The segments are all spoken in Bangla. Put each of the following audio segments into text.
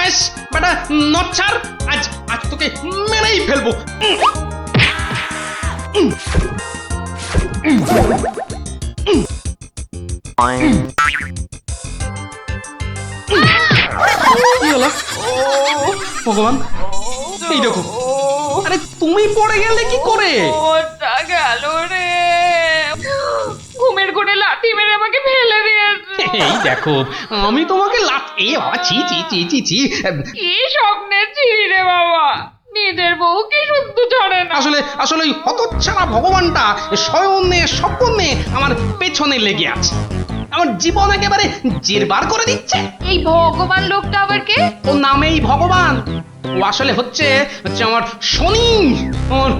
বদমাইশ বেটা, নচ্ছার, আজ আজ তোকে মেরেই ফেলবো। কি হলো ভগবান, এই দেখো, আরে তুমি পড়ে গেলে কি করে? ওটা গেল রে, ঘুমের ঘুরে লাঠি মেরে আমাকে ফেলে দিয়েছে। এই দেখো, আমি তোমাকে এ বাবা, ছি ছি ছি ছি ছি। কি স্বপ্নের ছিলি রে বাবা, নিজের বউকে শুদ্ধ ছড়ে না। আসলে আসলে ওই হতচ্ছাড়া ভগবানটা শয়নে স্বপ্নে আমার পেছনে লেগে আছে, আমার জীবন একেবারে জেরবার করে দিচ্ছে। এই ভগবান লোকটা আবার কে? ও নামেই ভগবান, ও আসলে হচ্ছে হচ্ছে আমার শনি, আমার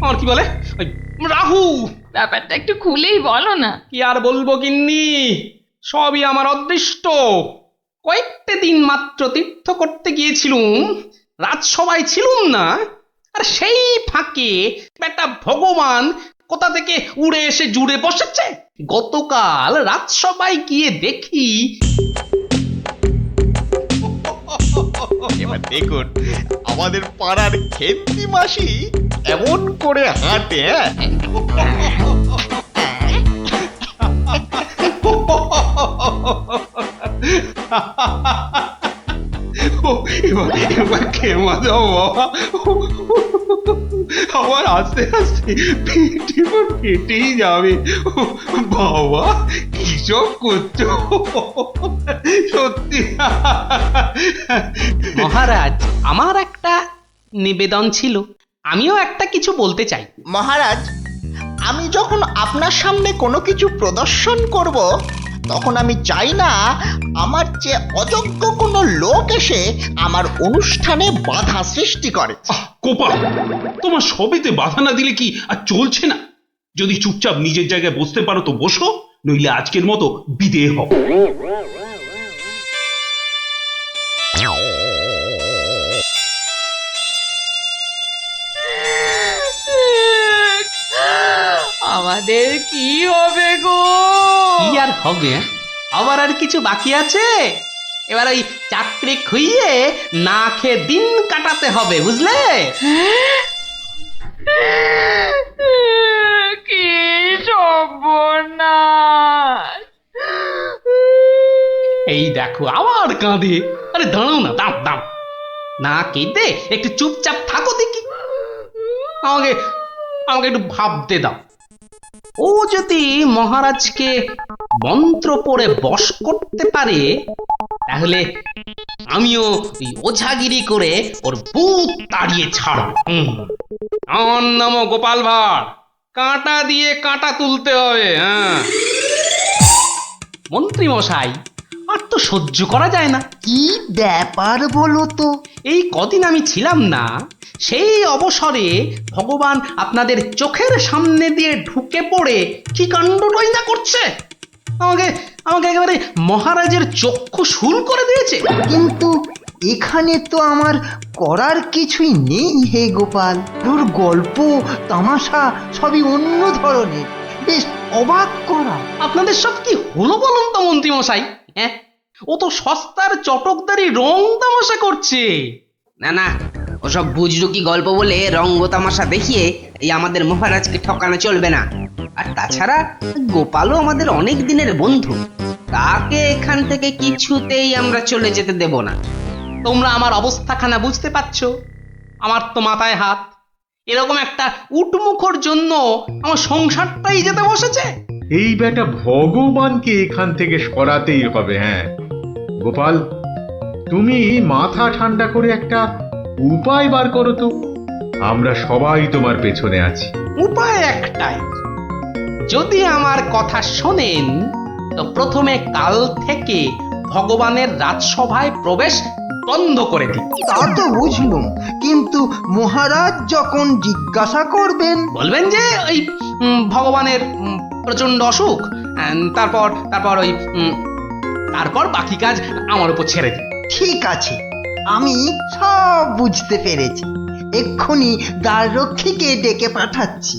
আমার কি বলে ওই রাহু। ব্যাপারটা একটু খুলেই বলো না। কি আর বলবো গিন্নি, সবই আমার অদৃষ্ট। কয়েকটা দিন মাত্র তীর্থ করতে গিয়েছিলুম, রাজসভায় ছিলুম না, আর সেই ফাঁকে একটা ভগবান কোথা থেকে উড়ে এসে জুড়ে বসেছে। গতকাল রাজসভায় গিয়ে দেখি, এবার দেখুন আমাদের পাড়ার খেন্তি মাসি এমন করে হাঁটে। এবার এবার খেমা যাও বাবা, আমার আস্তে আস্তে পেটে ফেটেই যাবে। বাবা কি সব করছো সত্যি। মহারাজ, আমার একটা নিবেদন ছিল, আমিও একটা কিছু বলতে চাই। মহারাজ, আমি যখন আপনার সামনে কোনো কিছু প্রদর্শন করব, তখন আমি চাই না আমার চেয়ে অযোগ্য কোনো লোক এসে আমার অনুষ্ঠানে বাধা সৃষ্টি করে। কোপাল, তোমার সবেতে বাধা না দিলে কি আর চলছে না? যদি চুপচাপ নিজের জায়গায় বসতে পারো তো বসো, নইলে আজকের মতো বিদেয় হও। আমাদের কি হবে গো? কি আর হবে, আবার আর কিছু বাকি আছে? এবার ওই চাকরি খুইয়ে না খেয়ে দিন কাটাতে হবে, বুঝলে? কি সর্বনাশ! এই দেখো আবার কাঁদে। আরে দাঁড়াও না, দাম দাম, না কেঁদে একটু চুপচাপ থাকো দেখি। আমাকে আমাকে একটু ভাবতে দাও। ও যদি মহারাজকে মন্ত্র পড়ে বশ করতে পারে, তাহলে আমিও ওই ওঝাগিরি করে ওর ভূত তাড়িয়ে ছাড়ব। আমার নামও গোপাল ভাঁড়, কাঁটা দিয়ে কাঁটা তুলতে হবে। হ্যাঁ মন্ত্রী মশাই, আর তো সহ্য করা যায় না। কি ব্যাপার বলো তো? এই কদিন আমি ছিলাম না, সেই অবসরে ভগবান আপনাদের চোখের সামনে দিয়ে ঢুকে পড়ে কি কাণ্ডটাই না করছে। আমাকে আমাকে একেবারে মহারাজের চক্ষু শুল করে দিয়েছে। কিন্তু এখানে তো আমার করার কিছুই নেই হে গোপাল। তোর গল্প তামাশা সবই অন্য ধরনের, বেশ অবাক করা। আপনাদের সব কি হলো বলুন তো মন্ত্রী মশাই? হ্যাঁ, ও তো সস্তার চটকদারি রং তামাশা করছে। না না, ওসব বুজরুকি গল্প বলে রঙ্গ তামাশা দেখিয়ে এই আমাদের মহারাজকে ঠকানো চলবে না। আর তাছাড়া গোপালও আমাদের অনেক দিনের বন্ধু, তাকে এখান থেকে কিছুতেই আমরা চলে যেতে দেব না। তোমরা আমার অবস্থাখানা বুঝতে পারছো? আমার তো মাথায় হাত। এরকম একটা উটমুখর জন্য আমার সংসারটাই যেতে বসেছে। এই বেটা ভগবানকে এখান থেকে সরাতেই হবে। হ্যাঁ গোপাল, তুমি মাথা ঠান্ডা করে একটা উপায় বার করো তো, আমরা সবাই তোমার পেছনে আছি। উপায় একটাই, যদি আমার কথা শোনেন তো প্রথমে কাল থেকে ভগবানের রাজসভায় প্রবেশ বন্ধ করে দিন। তা তো বুঝলুম, কিন্তু মহারাজ যখন জিজ্ঞাসা করবেন? বলবেন যে ওই ভগবানের প্রচন্ড অসুখ, তারপর তারপর ওই তারপর বাকি কাজ আমার উপর ছেড়ে দিন। ঠিক আছে, আমি সব বুঝতে পেরেছি। এক্ষুনি দ্বাররক্ষীকে ডেকে পাঠাচ্ছি।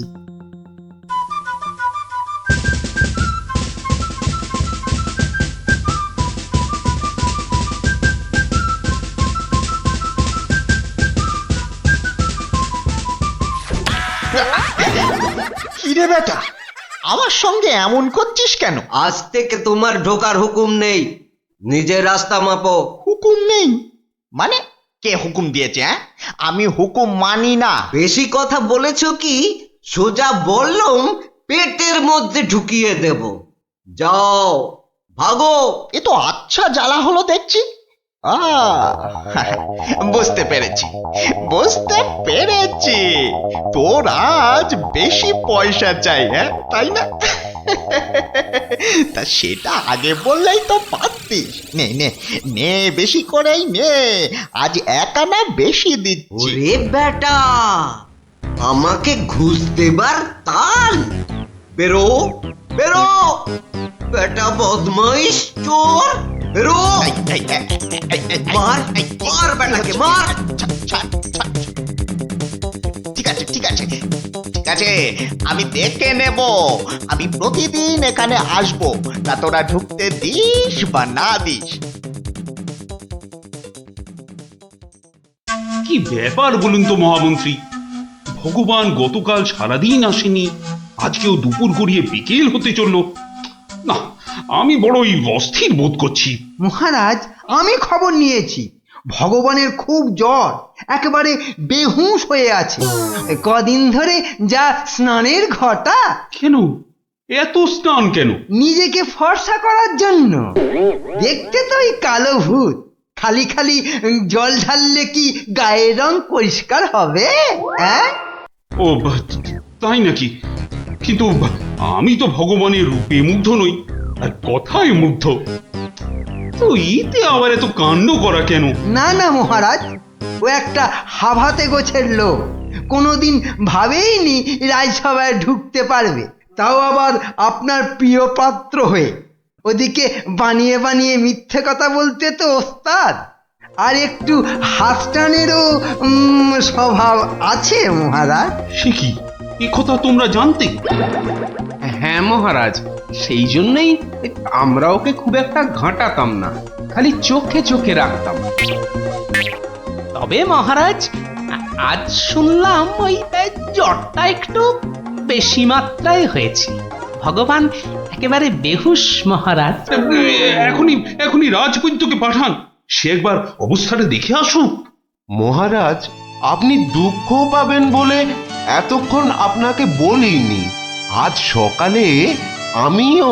কিরে বেটা, আমার সঙ্গে এমন করছিস কেন? আজ থেকে তোমার ঢোকার হুকুম নেই, নিজের রাস্তা মাপো। হুকুম নেই মানে? কে হুকুম দিয়েছে? আমি হুকুম মানি না। বেশি কথা বলেছো কি সোজা বললুম পেটের মধ্যে ঢুকিয়ে দেব। যাও ভাগো। এ তো আচ্ছা জ্বালা হলো দেখছি। বুঝতে পেরেছি, বুঝতে পেরেছি। তোর আজ বেশি পয়সা চাই, তাই না? তা সেটা আগে বললেই তো পারতিস। নে নে নে, বেশি করেই নে, আজ 1 আনা বেশি দিচ্ছি। ওরে বেটা, আমাকে ঘুষ দেবার তাল? বেরো বেরো বেটা, বদমাইশ চোর, বেরো। মার মার বেটাকে মার। ছাড়, ছাড়। ঠিক আছে ঠিক আছে ঠিক আছে, আমি দেখে নেব। আমি প্রতিদিন এখানে আসবো, তা তোরা ঢুকতে দিস বা না দিস। কি ব্যাপার বলুন তো মহামন্ত্রী, ভগবান গতকাল সারাদিন আসেনি, আজকেও দুপুর গড়িয়ে বিকেল হতে চললো। না, আমি বড়ই অস্থির বোধ করছি। মহারাজ, আমি খবর নিয়েছি, ভগবানের খুব জ্বর, একেবারে বেহুঁশ হয়ে আছে। কদিন ধরে যা স্নানের ঘটা, কেন এত স্নান কেন? নিজেকে ফর্সা করার জন্য। দেখতে তো ওই কালো ভূত, খালি খালি জল ঢাললে কি গায়ের রং পরিষ্কার হবে? ও তাই নাকি? কিন্তু আমি তো ভগবানের রূপে মুগ্ধ নই, আর কথায় মুগ্ধ। তো এতে আবার এত কাণ্ড করা কেন? না না মহারাজ, ও একটা হাভাতে গোছের লোক, কোনোদিন ভাবেইনি রাজসভায় ঢুকতে পারবে, তাও আবার আপনার প্রিয় পাত্র হয়ে। ওদিকে বানিয়ে বানিয়ে মিথ্যে কথা বলতে তো ওস্তাদ, আর একটু হাসটানেরও স্বভাব আছে মহারাজ। সে কি, এ কথা তোমরা জানতে? হ্যাঁ মহারাজ, সেই জন্যই আমরা ওকে খুব একটা ঘাঁটাতাম না, খালি চোখে চোখে রাখতাম। তবে মহারাজ, আজ শুনলাম ওই জ্বরটা একটু বেশি মাত্রায় হয়েছে। ভগবান একেবারে বেহুশ মহারাজ। এখনই এখনই রাজবৈদ্যকে পাঠান, সে একবার অবস্থাটা দেখে আসুক। মহারাজ, আপনি দুঃখ পাবেন বলে এতক্ষণ আপনাকে বলিনি। আজ সকালে আমিও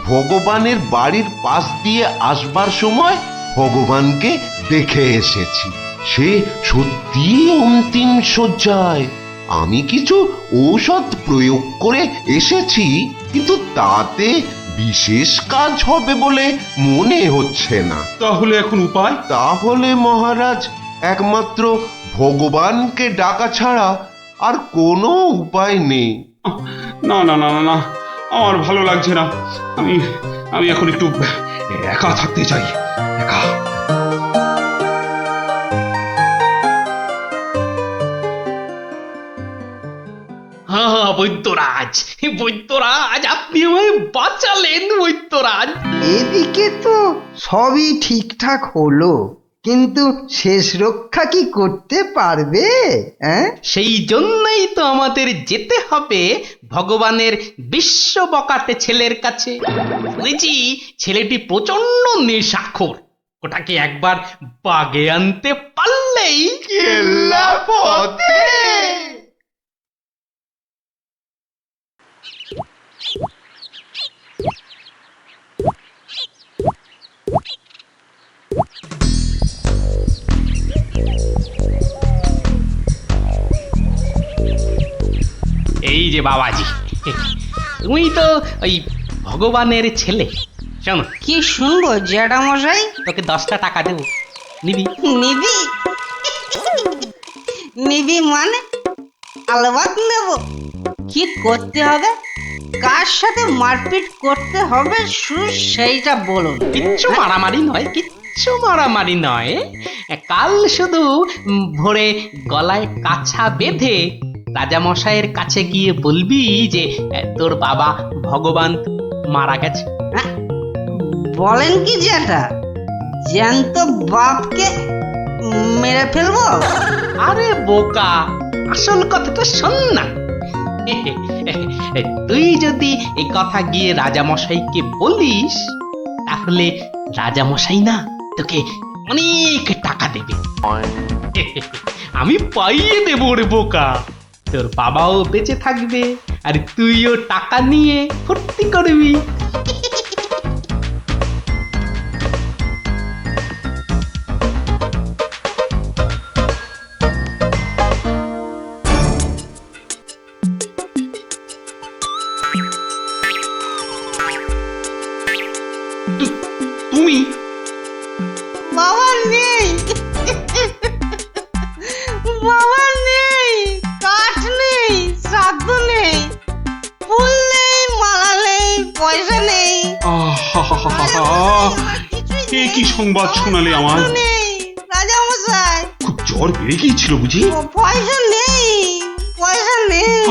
ভগবানের বাড়ির পাশ দিয়ে আসবার সময় ভগবানকে দেখে এসেছি। সে সত্যি অন্তিম শয্যায়। আমি কিছু ঔষধ প্রয়োগ করে এসেছি, কিন্তু তাতে বিশেষ কাজ হবে বলে মনে হচ্ছে না। তাহলে এখন উপায়? তাহলে মহারাজ, একমাত্র ভগবানকে ডাকা ছাড়া আর কোনো উপায় নেই। না না না না না, আমার ভালো লাগছে না। আমি আমি এখন একটু একা থাকতে চাই, একা। হ্যাঁ বৈদ্যরাজ, বৈদ্যরাজ, আপনি আমায় বাঁচালেন বৈদ্যরাজ। এদিকে তো সবই ঠিকঠাক হলো, কিন্তু শেষ রক্ষা কি করতে পারবে? সেই জন্যই তো আমাদের যেতে হবে ভগবানের বিশ্ব বকাটে ছেলের কাছে। শুনেছি ছেলেটি প্রচন্ড নেশাখোর, ওটাকে একবার বাগে আনতে পারলেই কেল্লা পথে। এই যে বাবাজি, তুমি তো ওই ভগবানের ছেলে। শোনো, কি শুনবো জ্যাঠামশাই? তোকে 10টা টাকা দেবো, নিবি? নিবি? নিবি মানে? আলবাত নেব। কি করতে হবে? কার সাথে মারপিট করতে হবে সেইটা বলুন। কিচ্ছু মারামারি নয়, কিচ্ছু মারামারি নয়। কাল শুধু ভোরে গলায় কাছা বেঁধে রাজামশাইয়ের কাছে গিয়ে বলবি যে তোর বাবা ভগবান মারা গেছে। বলেন কি জ্যাঠা, জ্যান্ত বাপকে মেরে ফেলবো? আরে বোকা, আসল কথাটা শোন না। তুই যদি এই কথা গিয়ে রাজামশাইকে বলিস তাহলে রাজামশাই না তোকে অনেক টাকা দেবে। আমি পাইয়ে দেবো রে বোকা, তোর বাবাও বেঁচে থাকবে আর তুইও টাকা নিয়ে ফুর্তি করবি। তুমি বাবা নেই, বাবা নেই, কাঠ নেই, শ্রাদ্ধ নেই, ফুল নেই, মালা নেই, পয়সা নেই, এ কি সংবাদ শোনালে আমার? কিচ্ছু নেই রাজামশাই। খুব জ্বর বেড়ে গিয়েছিল বুঝি? পয়সা নেই, পয়সা নেই,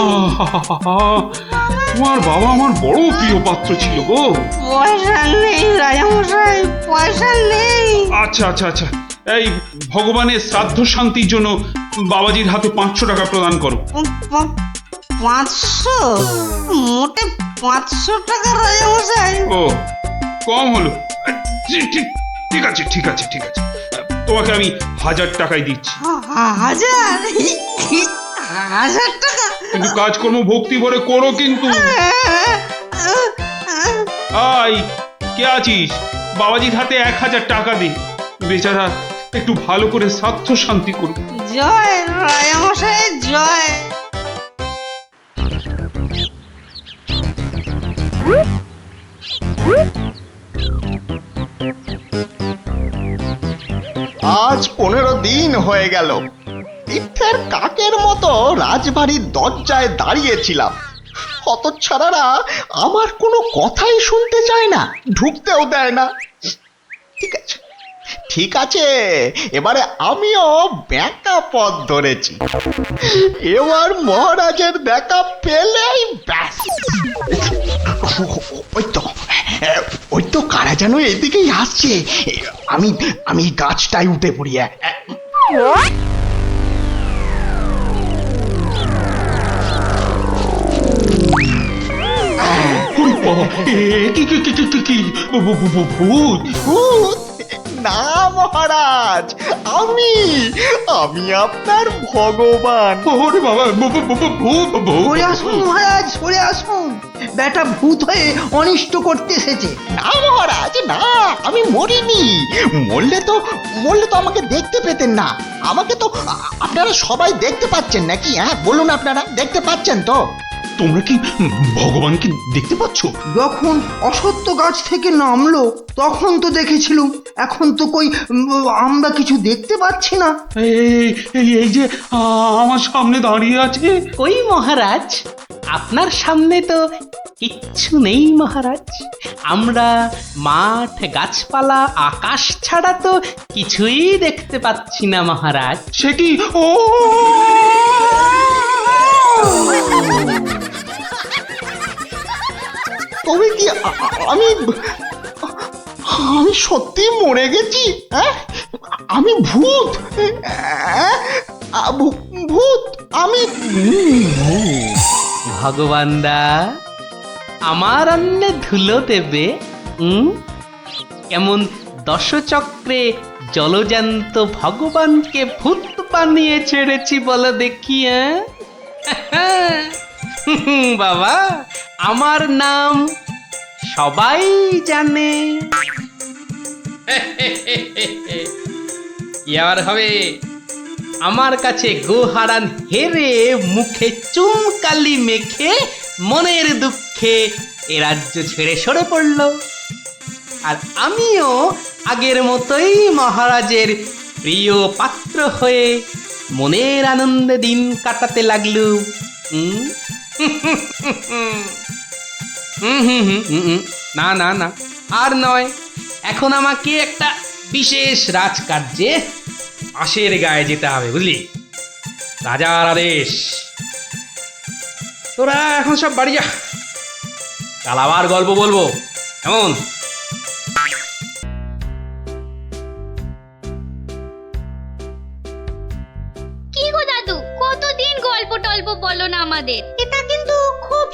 তোমার বাবা আমার বড় প্রিয় পাত্র ছিল গো। পয়সা নেই রাজামশাই, পয়সা নেই। আচ্ছা আচ্ছা আচ্ছা, এই ভগবানের শ্রাদ্ধ শান্তির জন্য বাবাজির হাতে 500 টাকা প্রদান করো। 500? মোটে 500 টাকা রাজামশাই? ও কম হলো। ঠিক আছে ঠিক আছে ঠিক আছে, তোমাকে আমি 1000 টাকাই দিচ্ছি। 1000? 1000 টাকা? কিন্তু কাজকর্ম ভক্তি ভরে করো কিন্তু। আই কে আছিস? বাবাজির হাতে 1000 টাকা দে, বেচারা একটু ভালো করে শ্রাদ্ধ শান্তি করুক। জয় রাজামশাই জয়। আজ 15 দিন হয়ে গেল তীর্থের কাকের মতো রাজবাড়ির দরজায় দাঁড়িয়েছিলাম। হতচ্ছাড়ারা আমার কোনো কথাই শুনতে চায় না, ঢুকতেও দেয় না। ঠিক আছে ঠিক আছে, এবারে আমিও ব্যাকা পথ ধরেছি। এবার মহারাজের দেখা পেলেই ব্যাস। ওই তো কারা যেন এদিকেই আসছে। আমি আমি গাছটায় উঠে পড়ি। ভূত ভূত না মহারাজ, আমি আমি আপনার ভগবান। ওরে বাবা, ভূত ভূত। সরে আসুন মহারাজ, সরে আসুন, বেটা ভূত হয়ে অনিষ্ট করতে এসেছে। না মহারাজ না, আমি মরিনি। মরলে তো আমাকে দেখতে পেতেন না। আমাকে তো আপনারা সবাই দেখতে পাচ্ছেন নাকি? হ্যাঁ বলুন, আপনারা দেখতে পাচ্ছেন তো? তোমরা কি ভগবানকে দেখতে পাচ্ছ? যখন অসত্য গাছ থেকে নামলো তখন তো দেখেছিলুম, এখন তো কই আমরা কিছু দেখতে পাচ্ছি না। এই যে আমার সামনে দাঁড়িয়ে আছে। কই মহারাজ, আপনার সামনে তো কিচ্ছু নেই মহারাজ। আমরা মাঠ, গাছপালা, আকাশ ছাড়া তো কিছুই দেখতে পাচ্ছি না মহারাজ। সে কি? ও তবে কি আমি আমি সত্যি মরে গেছি? হ্যাঁ আমি ভূত? ভূত আমি? ভগবানদা আমার অন্নে ধুলো দেবে? কেমন দশচক্রে জলজান্ত ভগবানকে ভূত বানিয়ে ছেড়েছি বলো দেখি। বাবা, আমার নাম সবাই জানে। কি আর হবে, আমার কাছে গোহারান হেরে মুখে চুনকালি মেখে মনের দুঃখে এ রাজ্য ছেড়ে সরে পড়ল। আর আমিও আগের মতোই মহারাজের প্রিয় পাত্র হয়ে মনের আনন্দে দিন কাটাতে লাগলুম। না না না, আর নয়। এখন আমাকে একটা বিশেষ রাজকার্যে আশের গায়ে যেতে হবে, বুঝলি? রাজার আদেশ। তোরা এখন সব বাড়ি যা, কাল আবার গল্প বলবো, কেমন? কি গো দাদু, কতদিন গল্প টল্প বলো না আমাদের। এটা কিন্তু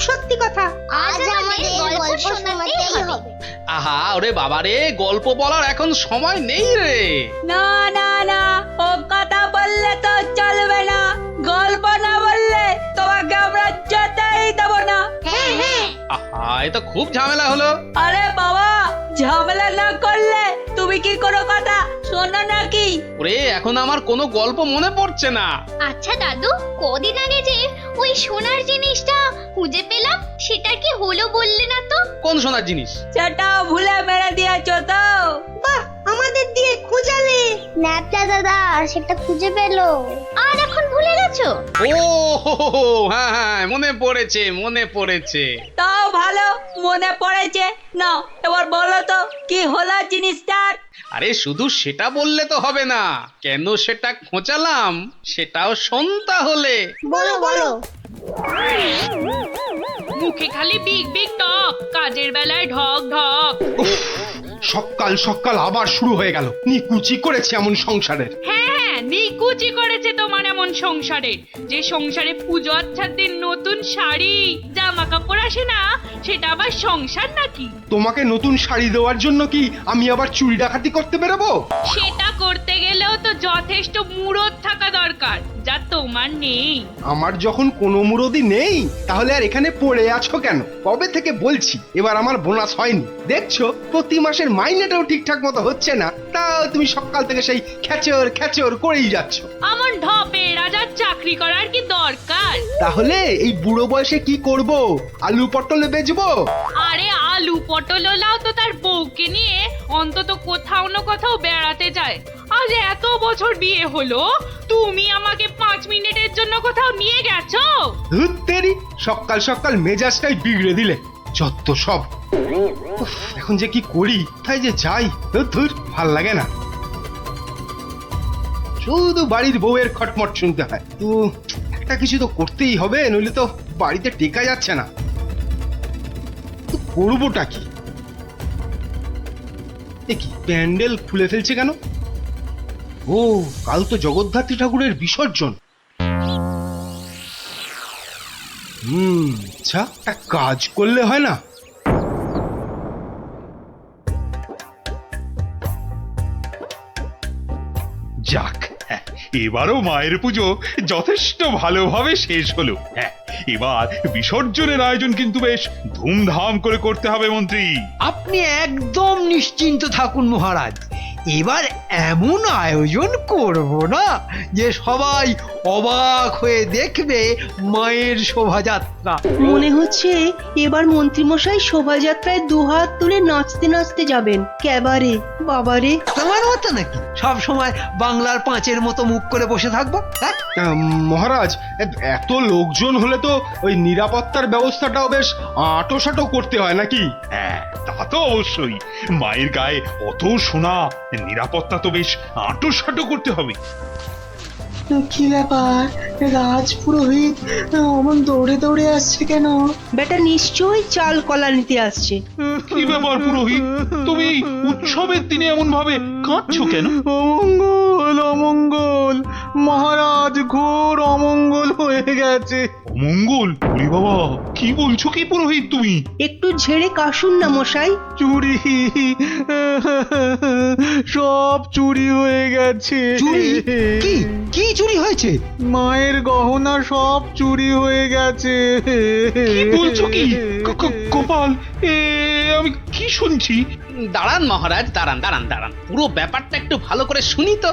সত্যি কথা। আজ আমাদের গল্প শোনাতেই হবে। আহা ওরে বাবারে, গল্প বলার এখন সময় নেই রে। না না না, ও কথা বললে তো চলবে না। গল্প না বললে তোমাকে আমরা যেতেই দেব না। হ্যাঁ হ্যাঁ, আহা এ তো খুব ঝামেলা হলো। আরে বাবা, ঝামেলা না করলে তুমি কি কোনো কথা শোনো নাকি? ওরে এখন আমার কোনো গল্প মনে পড়ছে না। আচ্ছা দাদু, কদিন আগে যে ওই সোনার জিনিসটা খুঁজে পেলাম, সেটা কি হলো বললে না তো? কোন সোনার জিনিস? সেটা ভুলে মেরে দিয়েছো তো? বাহ, আমাদের দিয়ে খুঁজালে। ন্যাপটা দাদা সেটা খুঁজে পেলো, আর এখন ভুলে গেছো? ও হো হো হো, হ্যাঁ হ্যাঁ মনে পড়েছে মনে পড়েছে। তাও ভালো মনে পড়েছে। না এবার বলো তো কি হলো জিনিসটার? আরে শুধু সেটা বললে তো হবে না, কেন সেটা খোঁচালাম সেটাও শোন তাহলে। বলো বলো। মুখে খালি বিগ বিগ টক, কাজের বেলায় ঢক ঢক। সকাল সকাল আবার শুরু হয়ে গেল নিকুচি করেছে এমন সংসারের। হ্যাঁ হ্যাঁ, নিকুচি করেছে তোমার এমন সংসারে, যে সংসারে পুজো আচ্ছার দিন নতুন শাড়ি জামা কাপড় আসে না, সেটা আবার সংসার নাকি? তোমাকে নতুন শাড়ি দেওয়ার জন্য কি আমি আবার চুরি ডাকাতি করতে বেরোবো? সেটা করতে গেলেও তো যথেষ্ট মুরদ থাকা দরকার, যা তোমার নেই। আমার যখন কোনো মুরদি নেই তাহলে আর এখানে পড়ে আছো কেন? কবে থেকে বলছি এবার আমার বোনাস হয়নি, দেখছো প্রতি মাসের মাইনেটাও ঠিকঠাক মতো হচ্ছে না, তাও তুমি সকাল থেকে সেই খেচর খেচর করেই যাচ্ছ। আমার ঢপে রাজার চাকরি করার কি দরকার? তাহলে এই বুড়ো বয়সে কি করব? আলু পটলে বেচবো? আরে আলু পটল লাও তো তার বউকে নিয়ে অন্তত কোথাও না কোথাও বেড়াতে যায়। আজ এত বছর বিয়ে হলো, তুমি আমাকে 5 মিনিটের জন্য কোথাও নিয়ে গেছো? ধুত তেরি, সকাল সকাল মেজাজটাই বিগড়ে দিলে, যত সব। উফ, এখন যে কি করি, তাই যে যাই, ধুর ভাল লাগে না। শুধু বাড়ির বউয়ের খটমট শুনতে হয়। তো একটা কিছু তো করতেই হবে, নইলে তো বাড়িতে টেকা যাচ্ছে না। তো করবোটা কি? এ কি প্যান্ডেল খুলে ফেলছে কেন? ও কাল তো জগদ্ধাত্রী ঠাকুরের বিসর্জন। আচ্ছা একটা কাজ করলে হয় না? যাক, হ্যাঁ, এবারও মায়ের পুজো যথেষ্ট ভালোভাবে শেষ হলো। হ্যাঁ, এবার বিসর্জনের আয়োজন কিন্তু বেশ ধুমধাম করে করতে হবে মন্ত্রী। আপনি একদম নিশ্চিন্ত থাকুন মহারাজ, এবার এমন আয়োজন করব না যে সবাই অবাক হয়ে দেখবে মায়ের শোভাযাত্রা। মনে হচ্ছে এবার মন্ত্রীমশাই শোভাযাত্রায় দুহাত তুলে নাচতে নাচতে যাবেন। ক্যাবারে বাবারে, তোমার মতো নাকি সব সময় বাংলার পাঁচের মতো মুখ করে বসে থাকবো? হ্যাঁ, মহারাজ এত লোকজন হলে তো ওই নিরাপত্তার ব্যবস্থাটাও বেশ আঁটোসাঁটো করতে হয় নাকি? হ্যাঁ তা তো অবশ্যই, মায়ের গায়ে অত সোনা, নিরাপত্তা তো বেশ আঁটোসাঁটো করতে হবে। কি ব্যাপার, রাজপুরোহিত অমন দৌড়ে দৌড়ে আসছে কেন? বেটা নিশ্চয়ই চাল কলা নিতে আসছে। কি ব্যাপার পুরোহিত, তুমি এই উৎসবের দিনে এমন ভাবে কাঁদছো কেন? অমঙ্গল অমঙ্গল, মহারাজ ঘোর অমঙ্গল হয়ে গেছে। অমঙ্গল? ওরে বাবা, কি বলছো কি পুরোহিত তুমি? একটু ঝেড়ে কাশুন না মশাই। চুরি, সব চুরি হয়ে গেছে। চুরি? কি কি চুরি হয়েছে? মায়ের গহনা সব চুরি হয়ে গেছে। কি বলছো কি? গোপাল, আমি কি শুনছি? দাঁড়ান মহারাজ, দাঁড়ান দাঁড়ান দাঁড়ান, পুরো ব্যাপারটা একটু ভালো করে শুনি তো।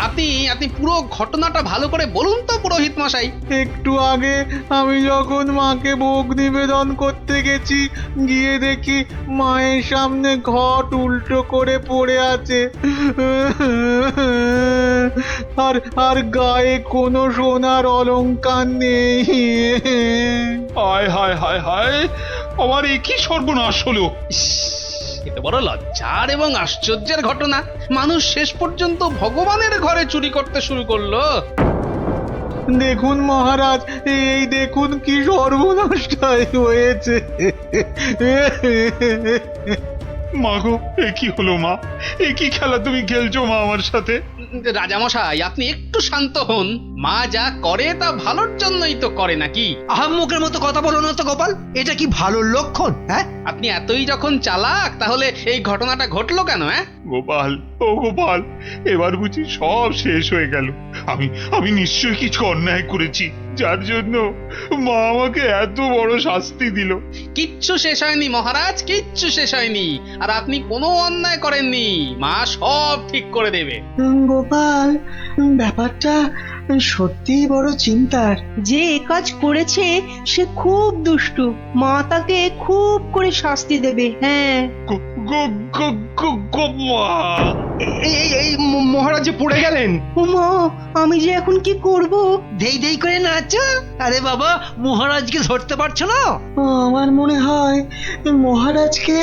আপনি পুরো ঘটনাটা ভালো করে বলুন তো পুরোহিত মশাই। একটু আগে আমি যখন মাকে ভোগ নিবেদন করতে গেছি, গিয়ে দেখি মায়ের সামনে ঘট উল্টো করে পড়ে আছে, আর গায়ে কোনো সোনার অলংকার নেই। হায় হায় হায় হায়, আমার এ কি সর্বনাশ হলো! এটা বড় লজ্জার এবং আশ্চর্যের ঘটনা, মানুষ শেষ পর্যন্ত ভগবানের ঘরে চুরি করতে শুরু করলো। দেখুন মহারাজ, এই দেখুন কি সর্বনাশটাই হয়েছে। মা গো, এ কি হলো মা? এ কি খেলা তুমি খেলছো মা আমার সাথে? রাজামশাই আপনি একটু শান্ত হন। মা যা করে তা ভালোর জন্যই তো করে নাকি? আহাম্মকের মতো কথা বলো না তো গোপাল, এটা কি ভালো লক্ষণ? হ্যাঁ, আপনি এতই যখন চালাক তাহলে এই ঘটনাটা ঘটলো কেন? গোপাল, ও গোপাল, এবার বুঝি সব শেষ হয়ে গেল। আমি নিশ্চয়ই কিছু অন্যায় করেছি, যার জন্য মা আমাকে এত বড় শাস্তি দিল। কিচ্ছু শেষ হয়নি মহারাজ, কিচ্ছু শেষ হয়নি। আর আপনি কোনো অন্যায় করেননি, মা সব ঠিক করে দেবে। গোপাল, ব্যাপারটা সত্যিই বড় চিন্তার। যে এ কাজ করেছে সে খুব দুষ্টু, মা তাকে খুব করে শাস্তি দেবে। হ্যাঁ, মহারাজ যে পড়ে গেলেন। মা, আমি যে এখন কি করব? দেই দেই করে নাচো। আরে বাবা, মহারাজকে ধরতে পারছো না? আমার মনে হয় মহারাজকে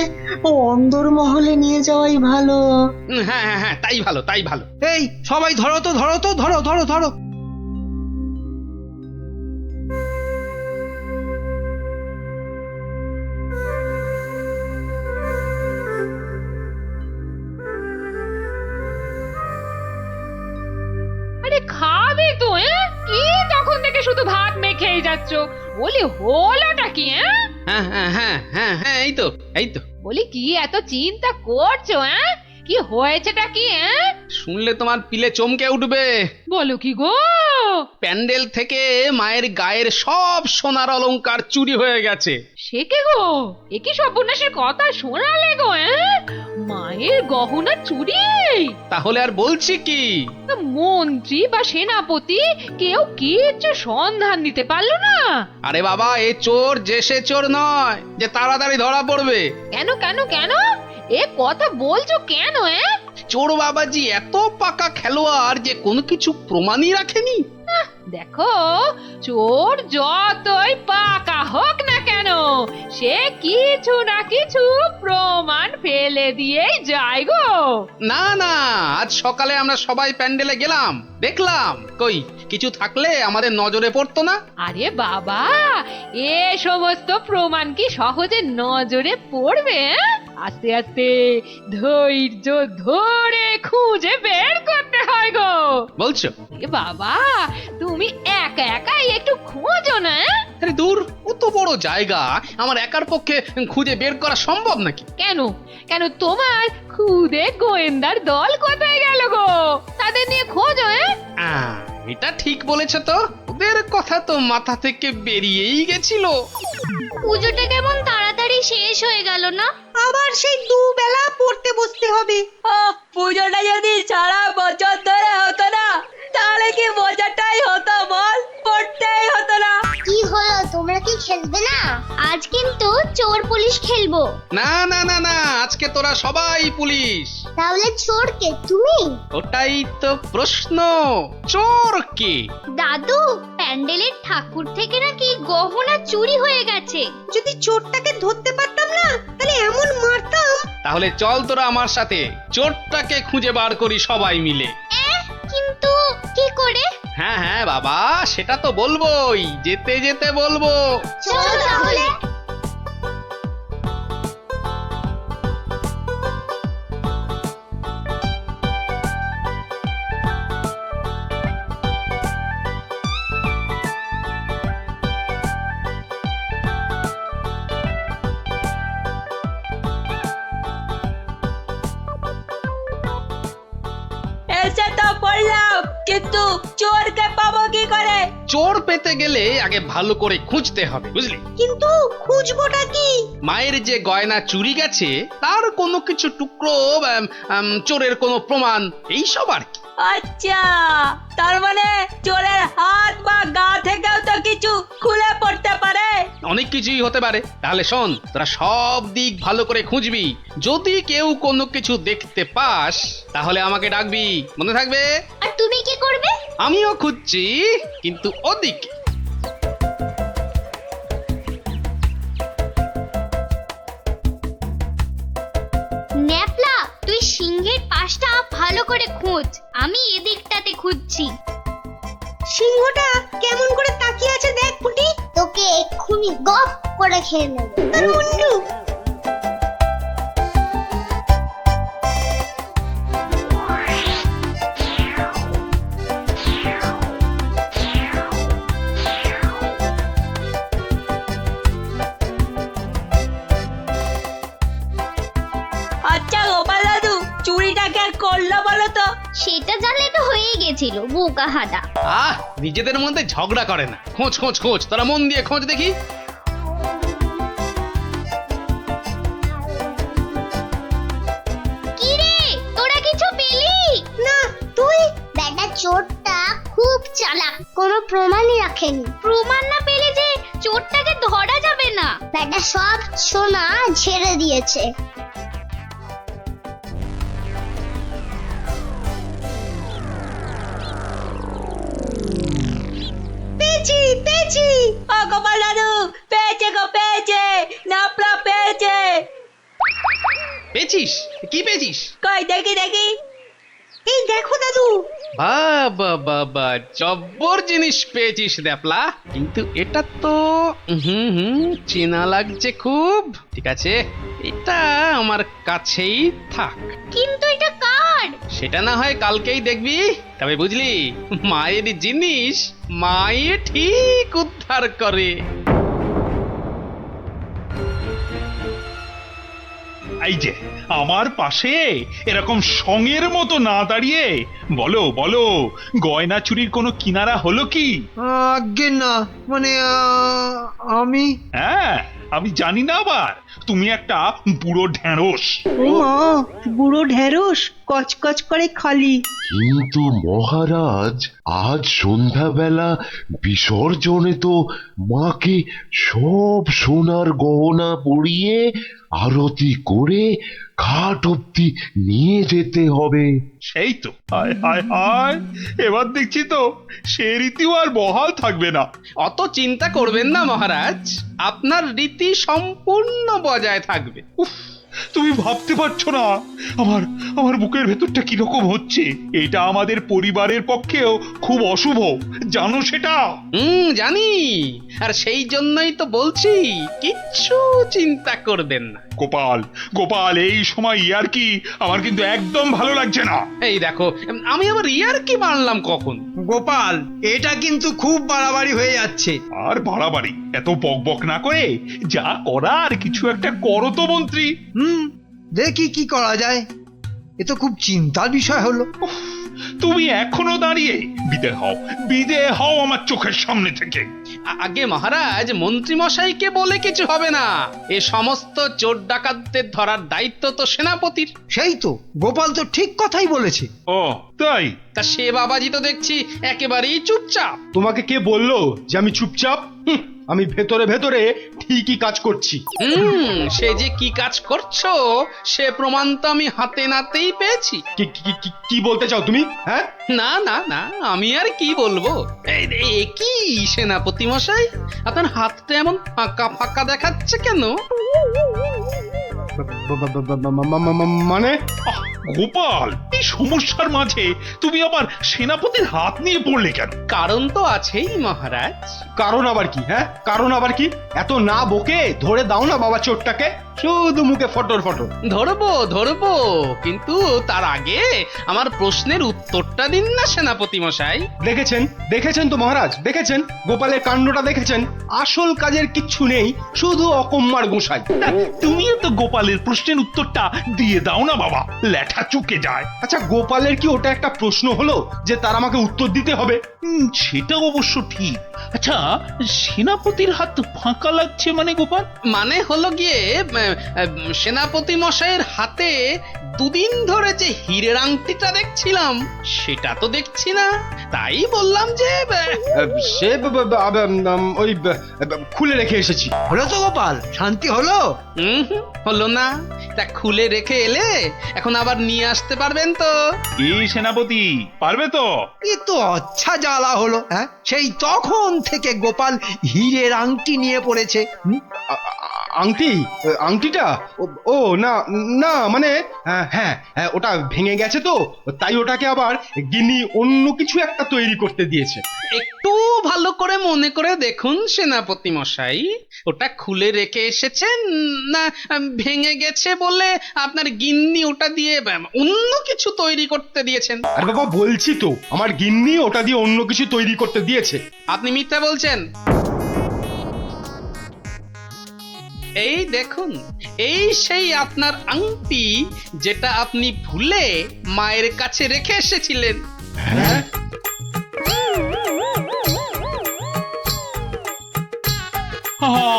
অন্দরমহলে নিয়ে যাওয়াই ভালো। হ্যাঁ হ্যাঁ হ্যাঁ, তাই ভালো, তাই ভালো। এই সবাই ধরো তো, ধরো তো, ধরো ধরো ধরো। আরে খাবে তো? কি তখন থেকে শুধু ভাত মেখেই যাচ্ছ? বলি হলোটা কি? হ্যাঁ হ্যাঁ হ্যাঁ হ্যাঁ হ্যাঁ, এই তো এই তো। বলি কি এত চিন্তা করছো? কি হয়েছেটা কি? শুনলে তোমার পিলে চমকে উঠবে। বলো কি গো? প্যান্ডেল থেকে মায়ের গায়ের সব সোনার অলংকার চুরি হয়ে গেছে। সে কে গো? এ কি সর্বনাশের কথা শোনালে গো? মায়ের গহনা চুরি? তাহলে আর বলছি কি? মন্ত্রী বা সেনাপতি কেউ কিচ্ছু সন্ধান দিতে পারলো না? আরে বাবা, এ চোর যে সে চোর নয় যে তাড়াতাড়ি ধরা পড়বে। কেন কেন কেন? এ কথা বলছো কেন? চোর বাবাজি এত পাকা খেলোয়াড় যে কোনো কিছু প্রমাণই রাখেনি। দেখো, চোর যতই পাকা হোক না কেন, সে কিছু না কিছু প্রমাণ ফেলে দিয়েই যায় গো। না না, আজ সকালে আমরা সবাই প্যান্ডেলে গেলাম, দেখলাম কই কিছু থাকলে আমাদের নজরে পড়তো না। আরে বাবা, এ সমস্ত প্রমাণ কি সহজে নজরে পড়বে? আস্তে আস্তে ধৈর্য ধরে খুঁজে বের করতে হয় গো। বলছো? এ বাবা, তুমি একা একাই একটু খোঁজো না। আরে দূর, অত বড় জায়গা আমার একার পক্ষে খুঁজে বের করা সম্ভব নাকি? কেন কেন, তোমার খুদে গোয়েন্দার দল কোথায় গেল গো? তাদের নিয়ে খোঁজো। এটা ঠিক বলেছো তো, ওদের কথা তো মাথা থেকে বেরিয়েই গেছিল। পুজোটা কেমন তাড়াতাড়ি শেষ হয়ে গেল না? আবার সেই দুবেলা পড়তে বসতে হবে। পুজোটা যদি সারা বছর ধরে হতো না, তাহলে কি মজাটাই হতো বল? পড়তেই হতো না। কি হলো, তোমরা কি খেলবে না? আজ কিন্তু চোর পুলিশ খেলবো। না না না না, আজকে তোরা সবাই পুলিশ। তাহলে চোর কে, তুমি? ওটাই তো প্রশ্ন, চোর কে? দাদু, প্যান্ডেলের ঠাকুর থেকে নাকি গহনা চুরি হয়ে গেছে। যদি চোরটাকে ধরতে পারতাম না, তাহলে এমন মারতাম। তাহলে চল তোরা আমার সাথে চোরটাকে খুঁজে বার করি সবাই মিলে। কিন্তু কি করে? হ্যাঁ হ্যাঁ বাবা, সেটা তো বলবোই, যেতে যেতে বলবো। চল তাহলে। এসে তো পড়লাম, কিন্তু চোরকে পাবো কি করে? চোর পেতে গেলে আগে ভালো করে খুঁজতে হবে, বুঝলি? কিন্তু খুঁজবোটা কি? মায়ের যে গয়না চুরি গেছে তার কোনো কিছু টুকরো, চোরের কোনো প্রমাণ, এইসব আর কি। আচ্ছা, তার মানে চোরের হাত বা গা থেকেও তো কিছু খুলে পড়তে পারে। অনেক কিছুই হতে পারে। তাহলে শোন, তোরা সব দিক ভালো করে খুঁজবি, যদি কেউ কোনো কিছু দেখতে পাস তাহলে আমাকে ডাকবি, মনে থাকবে? আর তুমি কি করবে? আমিও খুঁজছি, কিন্তু ওদিকে। ন্যাপলা, তুই সিংহের পাশটা ভালো করে খোঁজ, আমি এদিকটাতে খুঁজছি। সিংহটা কেমন করে তাকিয়ে আছে দেখ পুটি। তোকে এক্ষুনি গপ করে খেয়ে নেব। মুন্ডু, এটা জানলে তো হয়েই গেছিল বোকা হাদা। নিজেদের মধ্যে ঝগড়া করে না, খোঁজ খোঁজ খোঁজ, তোরা মন দিয়ে খোঁজ দেখি। কি রে, তোরা কিছু পেলি? না, তুই? বেটা চোরটা খুব চালাক, কোনো প্রমাণই রাখেনি। প্রমাণ না পেলে যে চোরটাকে ধরা যাবে না। বেটা সব সোনা ঝেড়ে দিয়েছে। পেয়েছি পেয়েছি, ও গোপাল দাদু, পেয়েছে গো, পেয়েছে, নাপলা পেয়েছে। পেয়েছিস? কি পেয়েছিস? কই দেখি দেখি। এই দেখো দাদু। বাবা বাবা, জব্বর জিনিস পেয়েছিস দ্যাপলা, কিন্তু এটা তো চেনা লাগছে খুব। ঠিক আছে, এটা আমার কাছেই থাক। কিন্তু এটা কার? সেটা না হয় কালকেই দেখবি। তবে বুঝলি, মায়ের জিনিস মায়ে ঠিক উদ্ধার করে। এই যে আমার পাশে এরকম সঙের মতো না দাঁড়িয়ে বলো বলো, গয়না চুরির কোনো কিনারা হলো কি? আজ্ঞে না, মানে আমি হ্যাঁ, আমি জানি না আবার তুমি একটা বুড়ো ঢেঁড়স। ও মা, বুড়ো ঢেঁড়স কচকচ করে খালি। কিন্তু মহারাজ, আজ সন্ধ্যাবেলা বিসর্জনে তো মাকে সব সোনার গহনা পরিয়ে আরতি করে ঘাট অব্দি নিয়ে যেতে হবে। সেই তো, হায় হায় হায়, এবার দেখছি তো সে রীতিও আর বহাল থাকবে না। অত চিন্তা করবেন না মহারাজ, আপনার রীতি সম্পূর্ণ বজায় থাকবে। উফ, তুমি ভাবতে পারছো না আমার আমার বুকের ভেতরটা কিরকম হচ্ছে। এটা আমাদের পরিবারের পক্ষেও খুব অশুভ, জানো সেটা? জানি, আর সেই জন্যই তো বলছি কিচ্ছু চিন্তা করবেন না। গোপাল গোপাল, এই সময় ইয়ার কি আমার কিন্তু একদম ভালো লাগছে না। এই দেখো, আমি আবার ইয়ার কি মানলাম কখন? গোপাল, এটা কিন্তু খুব বাড়াবাড়ি হয়ে যাচ্ছে। আর বাড়াবাড়ি এত বকবক না করে যা করার কিছু একটা করো তো মন্ত্রী। দেখি কি করা যায়। এ তো খুব চিন্তার বিষয় হলো। তুমি এখনো দাঁড়িয়ে? বিদে হও আমার চোখের সামনে থেকে। আগে মহারাজ, মন্ত্রী মশাইকে বলে কিছু হবে না। এ সমস্ত চোর ডাকাতদের ধরার দায়িত্ব তো সেনাপতির। সেই তো, গোপাল তো ঠিক কথাই বলেছে। ও তাই? তা সে বাবাজি তো দেখছি একেবারেই চুপচাপ। তোমাকে কে বললো যে আমি চুপচাপ? আমি ভেতরে ভেতরে ঠিকই কাজ করছি। সে যে কি কাজ করছো সে প্রমাণ তো আমি হাতে নাতেই পেয়েছি। কি বলতে চাও তুমি? হ্যাঁ, না না না, আমি আর কি বলবো। কি সেনাপতি মশাই, আপনার হাতটা এমন ফাঁকা ফাঁকা দেখাচ্ছে কেন? মানে গোপাল, এই সমস্যার মাঝে তুমি আবার সেনাপতির হাত নিয়ে পড়লে কেন? কারণ তো আছেই মহারাজ। কারণ আবার কি? হ্যাঁ, কারণ আবার কি? এত না বকে ধরে দাও না বাবা চোরটাকে, শুধু মুখে ফটর ফটর। ধরবো ধরবো, কিন্তু তার আগে আমার প্রশ্নের উত্তরটা দিন না সেনাপতি মশাই। দেখেছেন দেখেছেন তো মহারাজ, দেখেছেন গোপালের কাণ্ডটা দেখেছেন? আসল কাজের কিচ্ছু নেই, শুধু অকম্মার গোসাই। তুমিও তো গোপালের প্রশ্নের উত্তরটা দিয়ে দাও না বাবা, লেঠা চুকে যায়। আচ্ছা, গোপালের কি ওটা একটা প্রশ্ন হলো যে তার আমাকে উত্তর দিতে হবে? সেটা অবশ্য ঠিক। আচ্ছা, সেনাপতির হাত ফাঁকা লাগছে মানে গোপাল? মানে হলো গিয়ে, সেনাপতি মশাইয়ের হাতে দুদিন ধরে যে হীরের আংটিটা দেখছিলাম সেটা তো দেখছি না, তাই বললাম যে সে ওই খুলে রেখে এসেছি। হলো তো গোপাল, শান্তি হলো? হলো না। তা খুলে রেখে এলে এখন আবার নিয়ে আসতে পারবেন তো? এই সেনাপতি পারবে তো? এ তো আচ্ছা জ্বালা হলো। হ্যাঁ, সেই তখন থেকে গোপাল হীরের আংটি নিয়ে পড়েছে। আংটি? আংটিটা? ও না না, মানে হ্যাঁ, ওটা ভেঙে গেছে তো, তাই ওটাকে আবার গিন্নি অন্য কিছু একটা তৈরি করতে দিয়েছে। একটু ভালো করে মনে করে দেখুন সেনাপতি মশাই, ওটা খুলে রেখে এসেছেন না ভেঙে গেছে বলে আপনার গিন্নি ওটা দিয়ে অন্য কিছু তৈরি করতে দিয়েছেন? আর বাবা বলছি তো, আমার গিন্নি ওটা দিয়ে অন্য কিছু তৈরি করতে দিয়েছে। আপনি মিথ্যা বলছেন। এই দেখুন, এই সেই আপনার আংটি যেটা আপনি ভুলে মায়ের কাছে রেখে এসেছিলেন।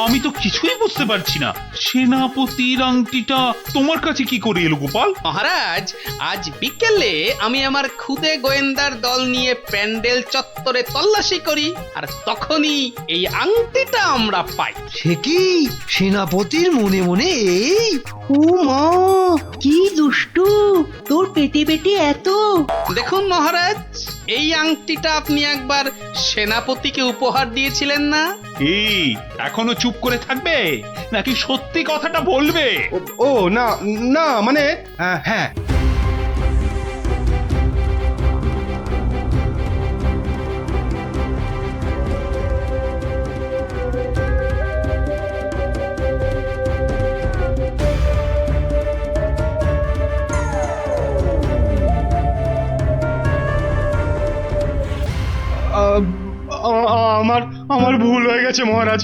আমি তো কিছুই বুঝতে পারছি না, সেনাপতির আংটিটা তোমার কাছে কি করে এলো গোপাল? মহারাজ, আজ বিকেলে আমি আমার খুদে গোয়েন্দার দল নিয়ে প্যান্ডেল চত্বরে তল্লাশি করি, আর তখনই এই আংটিটা আমরা পাই। সে কি সেনাপতির মনে মনে এই? ও মা, কি দুষ্টু, তোর পেটে পেটে এত। দেখুন মহারাজ, এই আংটিটা আপনি একবার সেনাপতিকে উপহার দিয়েছিলেন না? এই এখনো চুপ করে থাকবে নাকি সত্যি কথাটা বলবে? ও না না, মানে হ্যাঁ, আমার আমার ভুল হয়ে গেছে মহারাজ।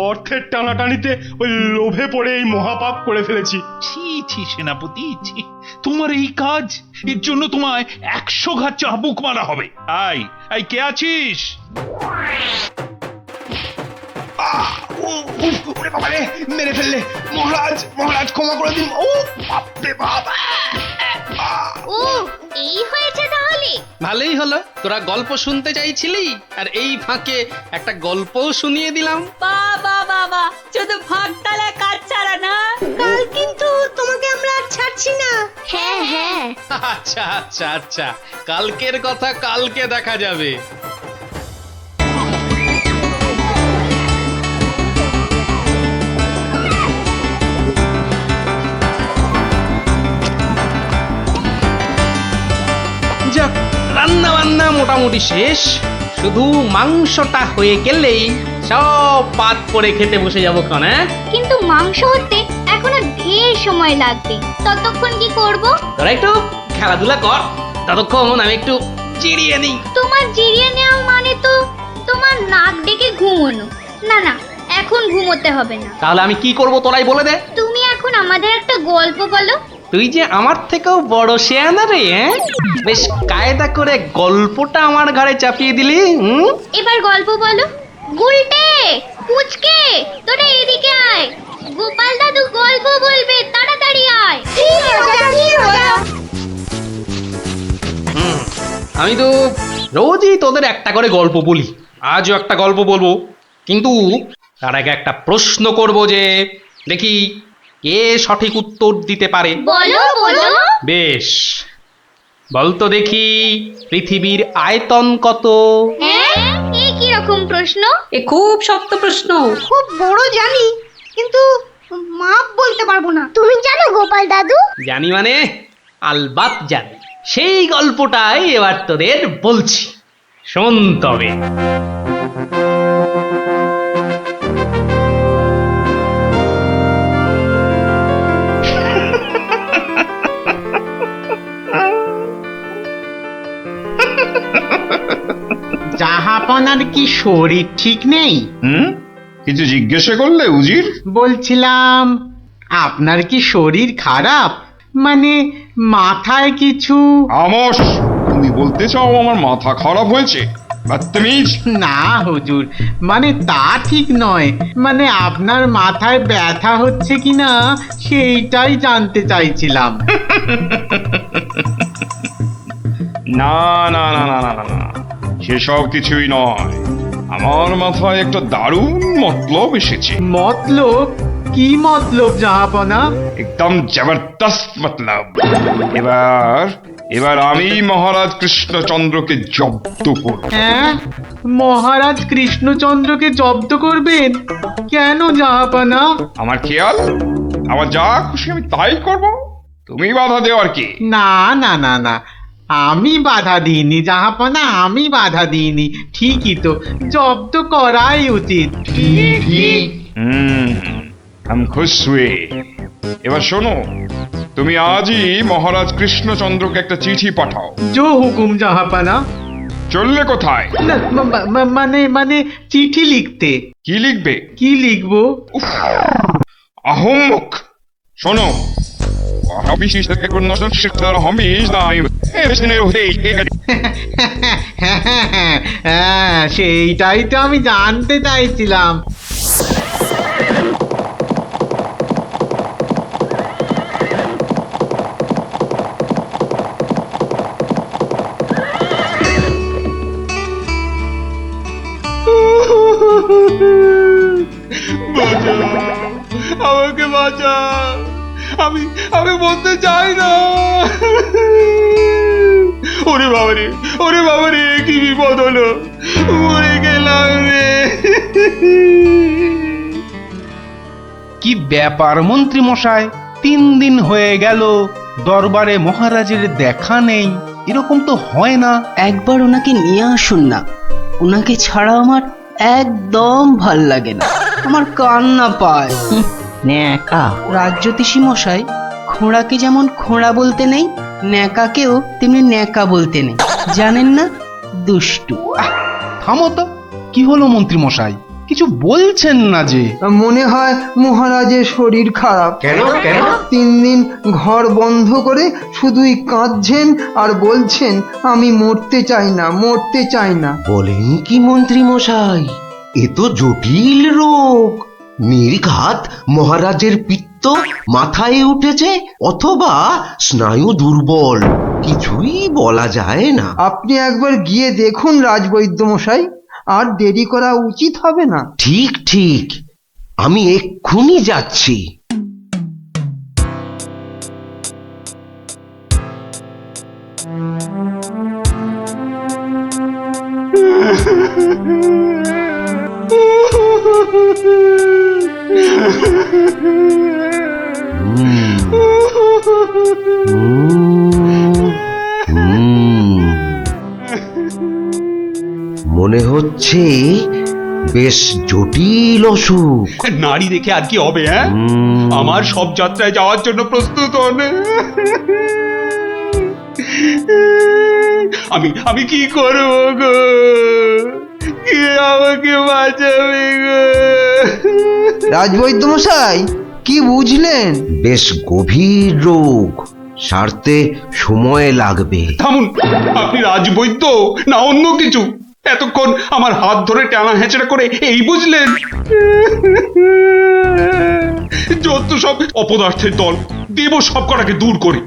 অর্থের টানাটানিতে ওই লোভে পড়ে এই মহাপাপ করে ফেলেছি। ছি ছি সেনাপতি, ছি! তোমার এই কাজ, এর জন্য তোমায় 100 ঘা চাবুক মারা হবে। আই কে আছিস? ওরে বাবা রে, মেরে ফেললে! মহারাজ, মহারাজ ক্ষমা করে দিন। ও বাপরে বাপ! ও, এই হয়েছে তাহলে। ভালোই হলো, তোরা গল্প শুনতে চাইছিলি, আর এই ফাঁকে একটা গল্পও শুনিয়ে দিলাম। বাবা বাবা, শুধু ভাগতালা কাজ ছাড়া না। কাল কিন্তু তোমাকে আমরা আর ছাড়ছি না। হ্যাঁ হ্যাঁ। আচ্ছা আচ্ছা আচ্ছা, কালকের কথা কালকে দেখা যাবে। যাক, রান্না বান্না মোটামুটি শেষ, শুধু মাংসটা হয়ে গেলেই সব পাত করে খেতে বসে যাবো ক্ষণ। কিন্তু মাংস হতে এখনো ঢের সময় লাগবে, ততক্ষণ কি করব? তোরা একটু খেলাধুলা কর, ততক্ষণ আমি একটু জিরিয়ে নিই। তোমার জিরিয়ে নেওয়া মানে তো তোমার নাক ডেকে ঘুমোনো। না না, এখন ঘুমোতে হবে না। তাহলে আমি কি করব তোরাই বলে দে। তুমি এখন আমাদের একটা গল্প বলো। তুই যে আমার থেকেও বড় শেয়ানা রে, বেশ কায়দা করে গল্পটা আমার ঘাড়ে চাপিয়ে দিলি। এবার গল্প বলো। গুলটে, পুচকে, তোরা এদিকে আয়। গোপাল দাদু গল্প বলবে, তাড়াতাড়ি আয়। আমি তো রোজই তোদের একটা করে গল্প বলি, আজও একটা গল্প বলবো, কিন্তু তার আগে একটা প্রশ্ন করব, যে দেখি কে সঠিক উত্তর দিতে পারে। বলো বলো। বেশ, বলতো দেখি পৃথিবীর আয়তন কত? হ্যাঁ, এই কি রকম প্রশ্ন? এ খুব শক্ত প্রশ্ন। খুব বড় জানি, কিন্তু মাপ বলতে পারবো না। তুমি জানো গোপাল দাদু? জানি মানে আলবাত জানি। সেই গল্পটাই এবার তোদের বলছি, শোন তবে। জাহাপনার কি শরীর ঠিক নেই? কিছু জিজ্ঞাসা করলে উজির? বলছিলাম, আপনার কি শরীর খারাপ? মানে মাথায় কিছু? আমস, তুমি বলতে চাও আমার মাথা খারাপ হয়েছে? বদতমিজ! না হুজুর, মানে তা ঠিক নয়, মানে আপনার মাথায় ব্যথা হচ্ছে কিনা সেইটাই জানতে চাইছিলাম। না না না না না না, সেসব কিছুই নয়। আমার মাথায় একটা দারুণ মতলব এসেছে। মতলব? কি মতলব জাহাপনা? একদম জবরদস্ত মতলব। এবার আমি মহারাজ কৃষ্ণচন্দ্রকে জব্দ করব। হ্যাঁ, মহারাজ কৃষ্ণচন্দ্রকে জব্দ করবেন? কেন জাহাপনা? আমার খেয়াল, আমার যা খুশি আমি তাই করব, তুমি বাধা দেও আর কি? না না না না, আমি বাধা দিইনি জাহাপনা, আমি বাধা দিইনি। ঠিকই তো, জব্দ করাই উচিত। আমি খুশ হুয়ে। এবার শোনো, তুমি আজই মহারাজ কৃষ্ণচন্দ্রকে একটা চিঠি পাঠাও। জো হুকুম জাহাপনা। চললে কোথায়? না, মানে চিঠি লিখতে। কি লিখবে? কি লিখবো? আহম্মক! শোনো, habe ich nicht genossen, habe ich nein. হ্যাঁ, সেইটাই তো আমি জানতে চাইছিলাম। আমাকে বাঁচা, আমি বলতে চাই না। ওরে বাবারে কি বিপদ হলো, মরে গেলাম রে। কি ব্যাপার মন্ত্রী মশাই, 3 দিন হয়ে গেল দরবারে মহারাজের দেখা নেই, এরকম তো হয় না। একবার ওনাকে নিয়ে আসুন না, ওনাকে ছাড়া আমার একদম ভাল লাগে না, আমার কান্না পায়। ন্যাকা রাজ্যতীষী মশাই, খোঁড়াকে যেমন খোঁড়া বলতে নেই, ন্যাকাকেও তেমনি ন্যাকা বলতে নেই, জানেন না? দুষ্টু। থামো তো, কি হলো মন্ত্রী মশাই, কিছু বলছেন না যে? মনে হয় মহারাজের শরীর খারাপ। কেন? 3 দিন ঘর বন্ধ করে শুধুই কাঁদছেন আর বলছেন আমি মরতে চাই না। বলেন কি মন্ত্রী মশাই, এ তো জটিল রোগ। নির্ঘাত মহারাজের পিত্ত মাথায় উঠেছে, অথবা স্নায়ু দুর্বল, কিছুই বলা যায় না। আপনি একবার গিয়ে দেখুন রাজবৈদ্য মশাই, আর দেরি করা উচিত হবে না। ঠিক, আমি এক্ষুনি যাচ্ছি। মনে হচ্ছে বেশ জটিল অসুখ। নারী দেখে আর কি হবে? হ্যাঁ, আমার সব যাত্রায় যাওয়ার জন্য প্রস্তুত হন। আমি কি করব গো? কে আমাকে বাঁচাবে গো? রাজবৈদ্য মশাই, কি বুঝলেন? বেশ গভীর রোগ, সারতে সময় লাগবে। থামুন, আপনি রাজবৈদ্য না অন্য কিছু? এতক্ষণ আমার হাত ধরে টানা হেঁচড়া করে এই বুঝলেন? যত সব অপদার্থের দল, দেব সব কটাকে দূর করে।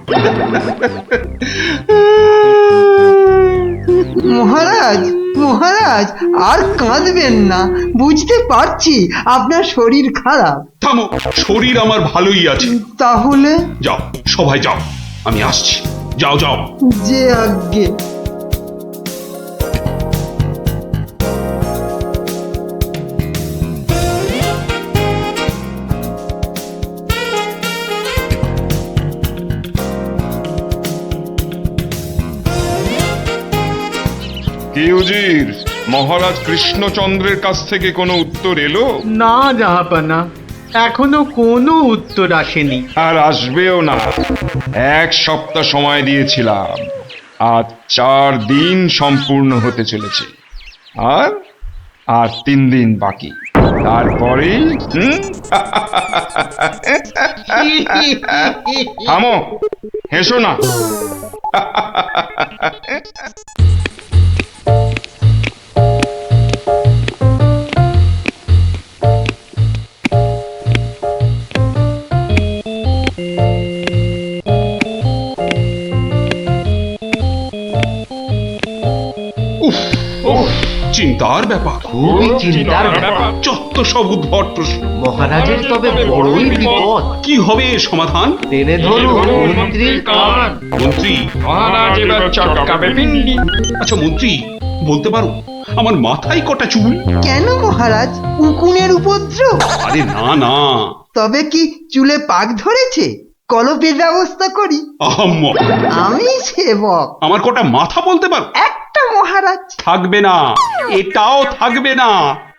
মহারাজ আর কাঁদবেন না, বুঝতে পারছি আপনার শরীর খারাপ। থামো, শরীর আমার ভালোই আছে। তাহলে যাও, সবাই যাও, আমি আসছি। যাও। যে আজ্ঞে। কি উজির, মহারাজ কৃষ্ণচন্দ্রের কাছ থেকে কোনো উত্তর এলো? না জাহাপানা, এখনো কোনো উত্তর আসেনি। আর আসবেও না। 1 সপ্তাহ সময় দিয়েছিলাম, আজ 4 দিন সম্পূর্ণ হতে চলেছে, আর 3 দিন বাকি। তারপরে থামো, হেসো না। চিন্তার ব্যাপার, খুবই চিন্তার ব্যাপার। যত সব উদ্ভট প্রশ্ন। মহারাজের তবে বড়ই বিপদ। কি হবে এর সমাধান? টেনে ধরুন মন্ত্রীর কান। মন্ত্রী? মহারাজ এবার চটকাবে পিণ্ডি। আচ্ছা মন্ত্রী, বলতে পারো আমার মাথায় কটা চুল? কেন মহারাজ, উকুনের উপদ্রব? আরে না। তবে কি চুলে পাক ধরেছে? কলপের ব্যবস্থা করি। আহাম্মক! আমি সেবক। আমার কটা মাথা বলতে পারো? একটা মহারাজ। থাকবে না, এটাও থাকবে না,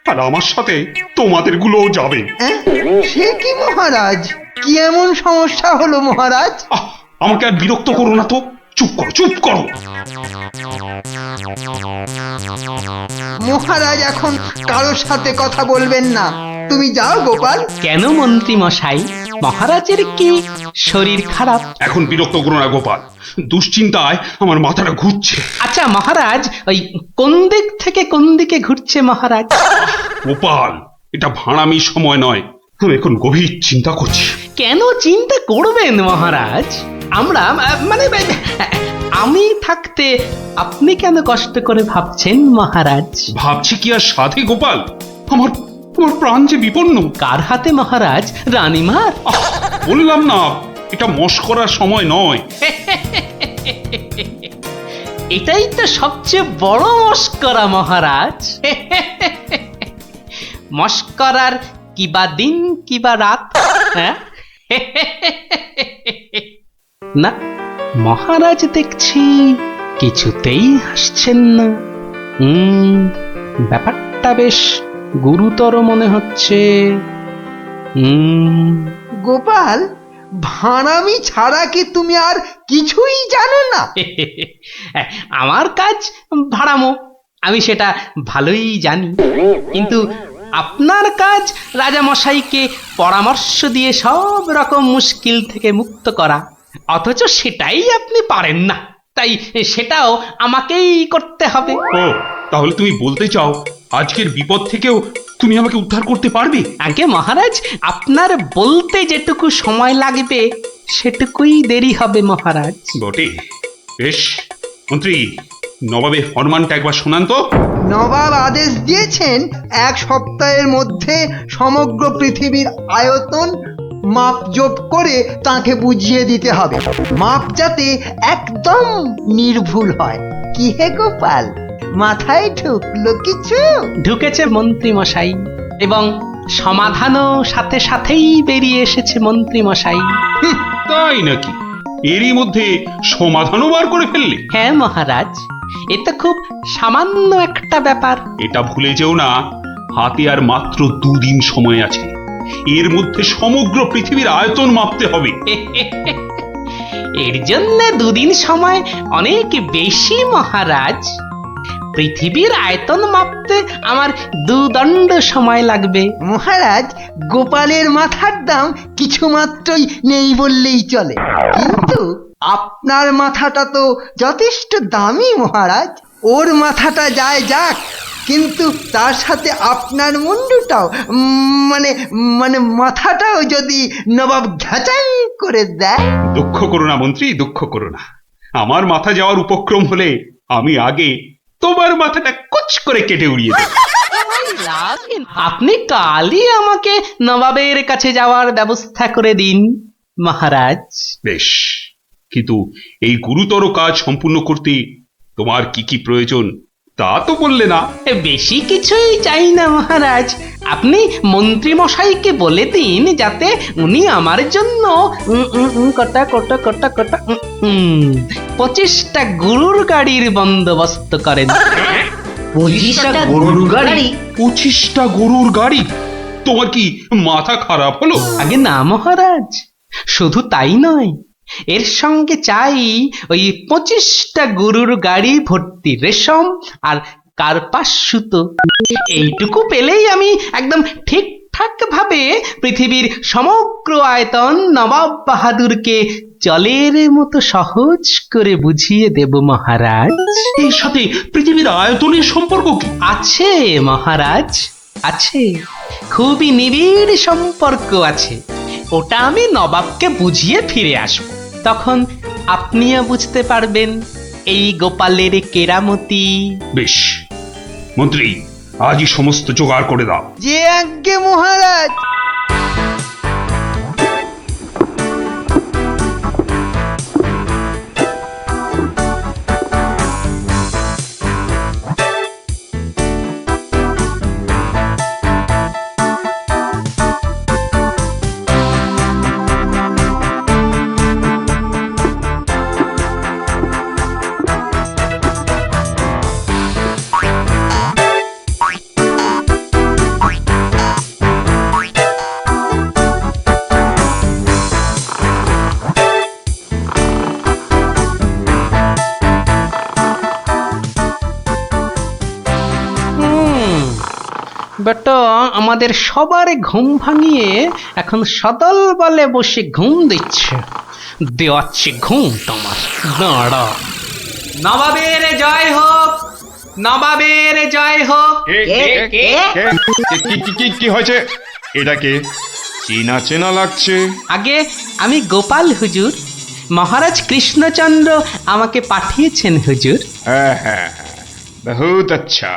আর আমার সাথে তোমাদের গুলোও যাবে। সে কি মহারাজ, কি এমন সমস্যা হলো মহারাজ? আমাকে আর বিরক্ত করো না তো, চুপ করো। মহারাজ এখন কারোর সাথে কথা বলবেন না, তুমি যাও গোপাল। কেন মন্ত্রী মশাই, মহারাজের কি শরীর খারাপ? এখন বিরক্ত করো না গোপাল, দুশ্চিন্তায় আমার মাথাটা ঘুরছে। আচ্ছা মহারাজ, ওই কোন দিক থেকে কোন দিকে ঘুরছে মহারাজ? গোপাল, এটা ভাড়ামি সময় নয়, আমি এখন গভীর চিন্তা করছি। কেন চিন্তা করবেন মহারাজ? আমরা মানে আমি থাকতে আপনি কেন কষ্ট করে ভাবছেন মহারাজ? ভাবছি কি আর সাধে গোপাল, আমার আমার প্রাণ যে বিপন্ন। কার হাতে মহারাজ? রানীমার? বললাম না, এটা মস্করার সময় নয়। এটাই তো সবচেয়ে বড় মস্করা মহারাজ। মস্করার কিবা দিন কিবা রাত? হ্যাঁ না, মহারাজ দেখছি কিছুতেই হাসছেন না। ব্যাপারটা বেশ গুরুতর মনে হচ্ছে। গোপাল, ভাঁড়ামি ছাড়া কি তুমি আর কিছুই জানো না? আমার কাজ ভাড়ামো, আমি সেটা ভালোই জানি, কিন্তু আপনার কাজ রাজামশাইকে পরামর্শ দিয়ে সব রকম মুশকিল থেকে মুক্ত করা, অথচ সেটাই আপনি পারেন না, তাই সেটাও আমাকেই করতে হবে। ও, তাহলে তুমি বলতে চাও আজকের বিপদ থেকেও তুমি আমাকে উদ্ধার করতে পারবে? আগে মহারাজ, আপনার বলতে যেটুকু সময় লাগবে সেটুকুই দেরি হবে মহারাজ। বটে, বেশ। মন্ত্রী, নবাবের ফরমানটা একবার শোনান তো। নবাব আদেশ দিয়েছেন 1 সপ্তাহের মধ্যে সমগ্র পৃথিবীর আয়তন মাপজোপ করে তাকে বুঝিয়ে দিতে হবে, মাপ যাতে একদম নির্ভুল হয়। কি হে গোপাল, মাথায় ঢুকলো কিছু? ঢুকেছে মন্ত্রী মশাই, এবং সমাধানও সাথে সাথেই বেরিয়ে এসেছে মন্ত্রী মশাই। তাই নাকি? এরই মধ্যে সমাধানও বার করে ফেললে? হ্যাঁ মহারাজ, এ তো খুব সামান্য একটা ব্যাপার। এটা ভুলে যেও না, হাতে আর মাত্র 2 দিন সময় আছে। এর মধ্যে সমগ্র পৃথিবীর আয়তন মাপতে হবে। এর জন্য 2 দিন সময় অনেক বেশি মহারাজ। পৃথিবীর আয়তন মাপতে আমার 2 দণ্ড সময় লাগবে। মহারাজ, গোপালের মাথার দাম কিছু মাত্রই নেই বললেই চলে, কিন্তু আপনার মাথাটা তো যথেষ্ট দামি মহারাজ। ওর মাথাটা যায় যাক, কিন্তু তার সাথে আপনার মুন্ডুটাও মানে মানে মাথাটাও যদি নবাব ঘাচাই করে দেয়। দুঃখ করো না মন্ত্রী, দুঃখ করো না। আমার মাথা যাওয়ার উপক্রম হলে আমি আগে তোমার মাথাটা কুচ করে কেটে উড়িয়ে দেব। আপনি কালই আমাকে নবাবের কাছে যাওয়ার ব্যবস্থা করে দিন মহারাজ। বেশ, কিন্তু এই গুরুতর কাজ সম্পূর্ণ করতে তোমার কি কি প্রয়োজন তা তো বললে না। বেশি কিছুই চাই না মহারাজ, আপনি মন্ত্রী মশাইকে বলে দিন যাতে উনি আমার জন্য কটা 25টা গরুর গাড়ির বন্দোবস্ত করেন। 25টা গরুর গাড়ি? 25টা গরুর গাড়ি? তোমার কি মাথা খারাপ হলো? আগে না মহারাজ, শুধু তাই নয়, এর সঙ্গে চাই ওই 25টা গরুর গাড়ি ভর্তি রেশম আর কার্পাস সুতো। এইটুকু পেলেই আমি একদম ঠিকঠাক ভাবে পৃথিবীর সমগ্র আয়তন নবাব বাহাদুরকে জলের মতো সহজ করে বুঝিয়ে দেব মহারাজ। এর সাথে পৃথিবীর আয়তনের সম্পর্ক কি? আছে মহারাজ, আছে, খুবই নিবিড় সম্পর্ক আছে। ওটা আমি নবাবকে বুঝিয়ে ফিরে আসব, তখন আপনিও বুঝতে পারবেন এই গোপালের কেরামতি। বেশ মন্ত্রী, আজই সমস্ত জোগাড় করে দাও। যে আজ্ঞে মহারাজ। বেটা আমাদের সবার ঘুম ভাঙিয়ে এখন সদল বলে বসে ঘুম দিচ্ছে। দেওয়াচ্ছে ঘুম তোমার, দাঁড়া। নবাবের জয় হোক, নবাবের জয় হোক। কি হয়েছে? এটাকে চেনা চেনা লাগছে। আগে আমি গোপাল হুজুর, মহারাজ কৃষ্ণচন্দ্র আমাকে পাঠিয়েছেন হুজুর। হ্যাঁ হ্যাঁ হ্যাঁ, বহুত আচ্ছা।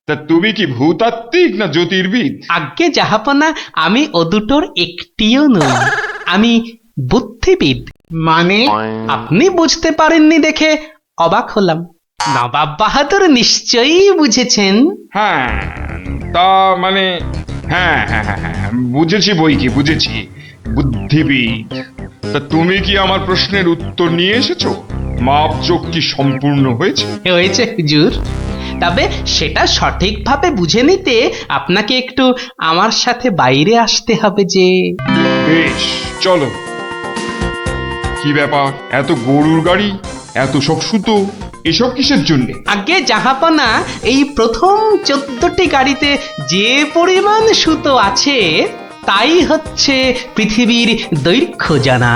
তা তুমি কি ভূতাত্ত্বিক না জ্যোতির্বিদ? আজ্ঞে জাহাপনা, আমি ও দুটোর একটিও নই, আমি বুদ্ধিবিদ। মানে আপনি বুঝতে পারেননি দেখে অবাক হলাম। নবাব বাহাদুর নিশ্চয়ই বুঝেছেন। হ্যাঁ, তা মানে হ্যাঁ হ্যাঁ হ্যাঁ হ্যাঁ, বুঝেছি বই কি, বুঝেছি, বুদ্ধিবিদ। তা তুমি কি আমার প্রশ্নের উত্তর নিয়ে এসেছো? মাপজোক কি সম্পূর্ণ হয়েছে? হয়েছে হুজুর, তবে সেটা সঠিকভাবে বুঝে নিতে আপনাকে একটু আমার সাথে বাইরে আসতে হবে যে। বেশ, চলো। কি ব্যাপার, এত গরুর গাড়ি, এত সব সুতো, এসব কিসের জন্য? আগে জাহাপনা, এই প্রথম 14টি গাড়িতে যে পরিমাণ সুতো আছে তাই হচ্ছে পৃথিবীর দৈর্ঘ্য জানা,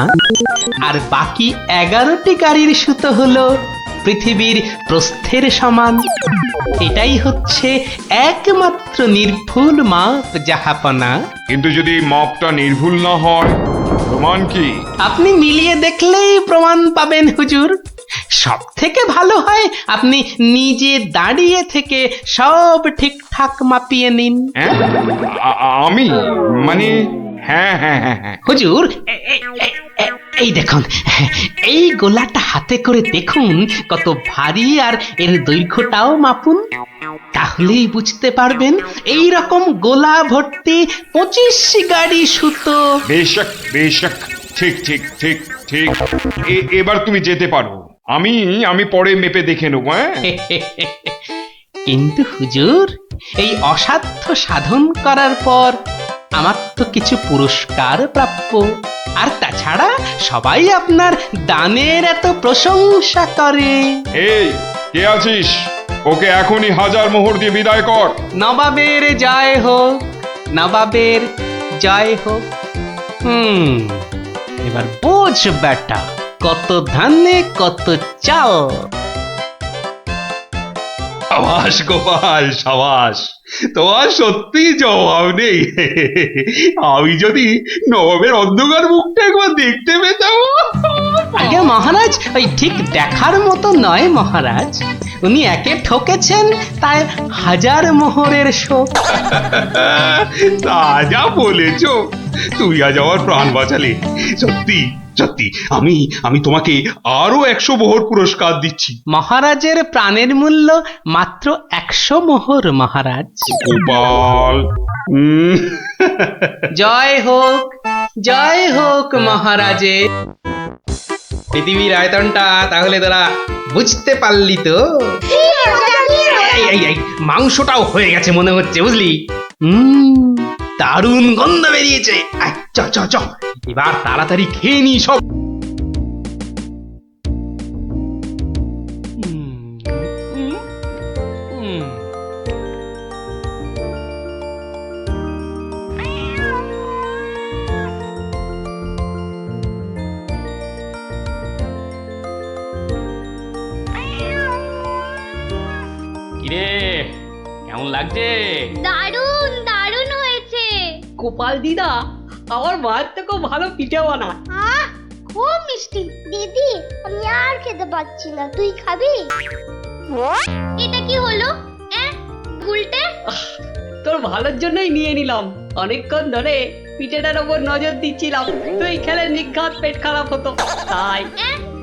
আর বাকি 11টি গাড়ির সুতো হলো পৃথিবীর প্রস্থের সমান। এটাই হচ্ছে একমাত্র নির্ভুল মাপ জাহাপনা। কিন্তু যদি মাপটা নির্ভুল না হয়, প্রমাণ কি? আপনি মিলিয়ে দেখলেই প্রমাণ পাবেন হুজুর। সব থেকে ভালো হয় আপনি নিজে দাঁড়িয়ে থেকে সব ঠিকঠাক মাপিয়ে নিন। হ্যাঁ? আমি মানে হ্যাঁ হ্যাঁ হ্যাঁ হ্যাঁ হুজুর, এই দেখুন, এই গোলাটা হাতে করে দেখুন কত ভারী, আর এর দৈর্ঘ্যটাও মাপুন, তাহলেই বুঝতে পারবেন এই রকম গোলা ভর্তি 25 গাড়ি সুতো। বেশক বেশক, ঠিক ঠিক ঠিক ঠিক। এবার তুমি যেতে পারো, আমি পরে মেপে দেখে নেবো। হ্যাঁ, কিন্তু হুজুর, এই অসাধ্য সাধন করার পর আমার তো কিছু পুরস্কার প্রাপ্য, আর তাছাড়া সবাই আপনার দানের এত প্রশংসা করে। এই কে আছিস? ওকে এখনই 1000 মোহর দিয়ে বিদায় কর। নবাবের জয় হোক, নবাবের জয় হোক। এবার বোঝ বেটা, কত ধানে কত চাল। সাবাস গোপাল, সাবাস, তোমার সত্যি জবাব নেই। আমি যদি নবাবের অন্ধকার মুখটা একবার দেখতে পেতাম। আগে মহারাজ, ওই ঠিক দেখার মতো নয় মহারাজ, উনি একে ঠকেছেন তাই 1000 মোহরের শোক। তা যা বলেছ, তুই আজ আমার প্রাণ বাঁচালে। সত্যি সত্যি, আমি তোমাকে আরো 100 মোহর পুরস্কার দিচ্ছি। মহারাজের প্রাণের মূল্য মাত্র 100 মোহর মহারাজ। গোপাল, জয় হোক, জয় হোক মহারাজের। পৃথিবীর আয়তনটা তাহলে তোরা বুঝতে পারলি তো? এই মাংসটাও হয়ে গেছে মনে হচ্ছে, বুঝলি? দারুণ গন্ধ বেরিয়েছে। চ চ চ, এবার তাড়াতাড়ি খেয়ে নি সব। কিরে, কেমন লাগছে? দারুণ দারুণ হয়েছে। গোপাল দিদা, আমার মায়ের থেকে ভালো পিঠে বানায়। খুব মিষ্টি। দিদি, আমি আর খেতে পাচ্ছি না, তুই খাবি? এটা কি হলো? উল্টে? তোর ভালোর জন্যই নিয়ে নিলাম। অনেকক্ষণ ধরে পিঠেটার ওপর নজর দিচ্ছিলাম, তুই খেলে নিঘাত পেট খারাপ হতো তাই।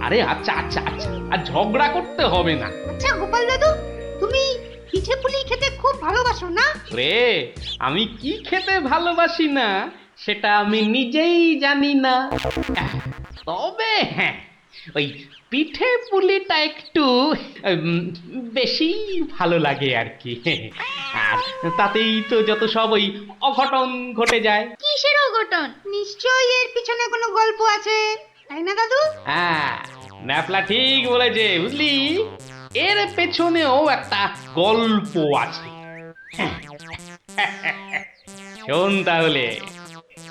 আরে আচ্ছা আচ্ছা আচ্ছা, আর ঝগড়া করতে হবে না। আচ্ছা গোপাল দাদু, তুমি পিঠে পুলি খেতে খুব ভালোবাসো না? রে, আমি কি খেতে ভালোবাসি না সেটা আমি নিজেই জানি না, তবে হ্যাঁ, ওই পিঠে পুলিটা একটু বেশি ভালো লাগে আর কি। আর তাতেই তো যত সব ওই অঘটন ঘটে যায়। কিসের অঘটন? নিশ্চয়ই এর পিছনে কোনো গল্প আছে, তাই না দাদু? হ্যাঁ, ন্যাপলা ঠিক বলেছে, বুঝলি, এর পেছনেও একটা গল্প আছে। শোন তাহলে,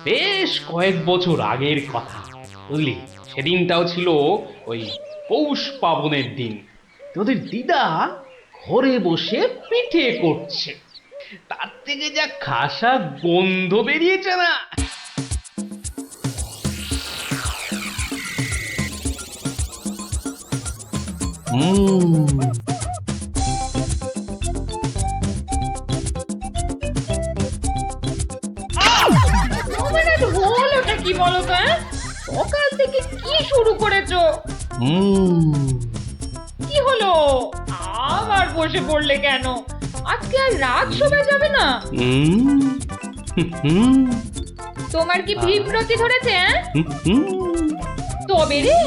বেশ কয়েক বছর আগের কথা বুঝলি, সেদিনটাও ছিল ওই পৌষ পাবনের দিন। তোদের দিদা ঘরে বসে পিঠে করছে, তার থেকে যা খাসা গন্ধ বেরিয়েছে না। হলোটা কি বলো তো? সকাল থেকে কি শুরু করেছো? কি হলো? আবার বসে পড়লে কেন? আজকে আর রাত শোভা যাবে না? তোমার কি বিব্রতি ধরেছে? তবে রে,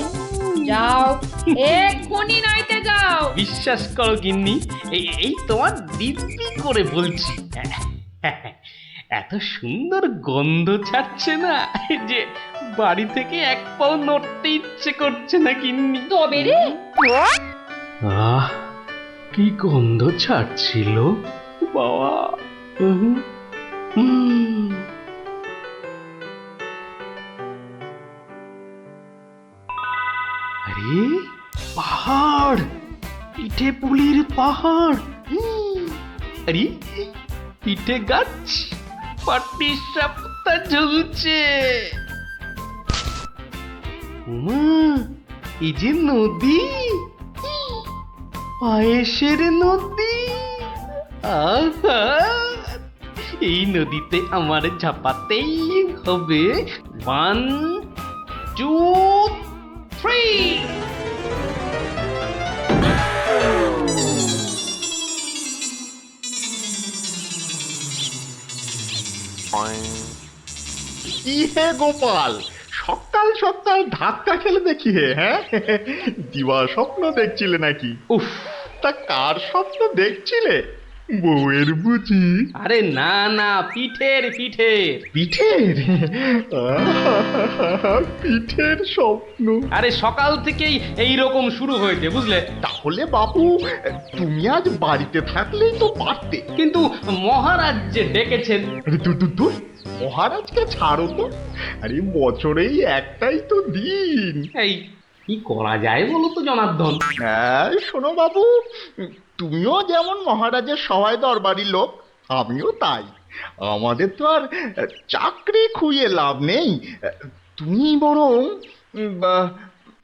যাও এক্ষুনি নাইতে যাও। বিশ্বাস করো গিন্নি, এই তোমার দিব্যি করে বলছি, এত সুন্দর গন্ধ ছাড়ছে না যে বাড়ি থেকে এক পাও নড়তে ইচ্ছে করছে না গিন্নি। তবে রে, আহ, কি গন্ধ ছাড়ছিল বাবা। আরে পাহাড়, পিঠে পুলির পাহাড়। আরে পিঠে গাছ, পাটি সাপটা ঝুলছে। এই যে নদী, পায়েসের নদী। আহা, এই নদীতে আমার ঝাপাতেই হবে। 1, 2, 3। কি হে গোপাল, সকাল সকাল ধাক্কা খেলে দেখি হে, হ্যাঁ? দিবা স্বপ্ন দেখছিলে নাকি? উফ, তা কার স্বপ্ন দেখছিলে? বউয়ের বুঝি? আরে না না, পিঠের পিঠের পিঠের? পিঠের স্বপ্ন? আরে সকাল থেকেই এই রকম শুরু হয়েছে বুঝলে। তাহলে বাবু, তুমি আজ বাড়িতে থাকলেই তো পারতে। কিন্তু মহারাজ যে ডেকেছেন। আরে দূর, মহারাজকে ছাড়ো তো। আরে বছরেই একটাই তো দিন। এই কি করা যায় বলো তো জনার্দন? হ্যাঁ শোনো বাবু, তুমিও যেমন মহারাজের সবাই দরবারি লোক, আমিও তাই। আমাদের তো আর চাকরি খুইয়ে লাভ নেই। তুমি বরং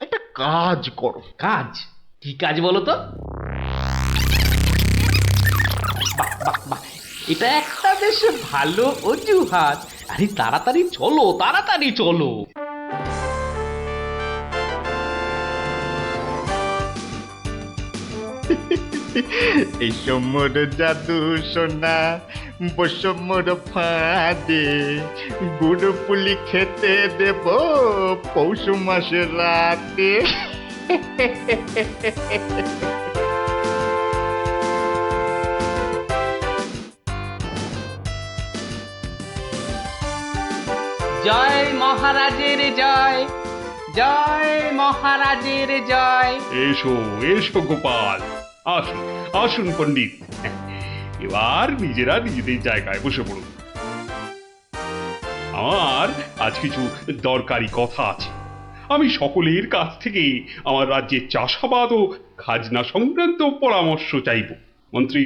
একটা কাজ করো। কাজ? কি কাজ বলো তো? এটা একটা বেশ ভালো অজুহাত। আরে তাড়াতাড়ি চলো, তাড়াতাড়ি চলো। এই সমর জাদু সোনা, বসমর ফাঁদে, গুড় পুলি খেতে দেব পৌষ মাসের রাতে। জয় মহারাজের জয়, জয় মহারাজের জয়। এসো এসো গোপাল, আসুন আসুন পণ্ডিত, এবার নিজেরা নিজেদের জায়গায় বসে পড়ুন। আমার আজ কিছু দরকারি কথা আছে। আমি সকলের কাছ থেকে আমার রাজ্যের চাষাবাদ ও খাজনা সংক্রান্ত পরামর্শ চাইব। মন্ত্রী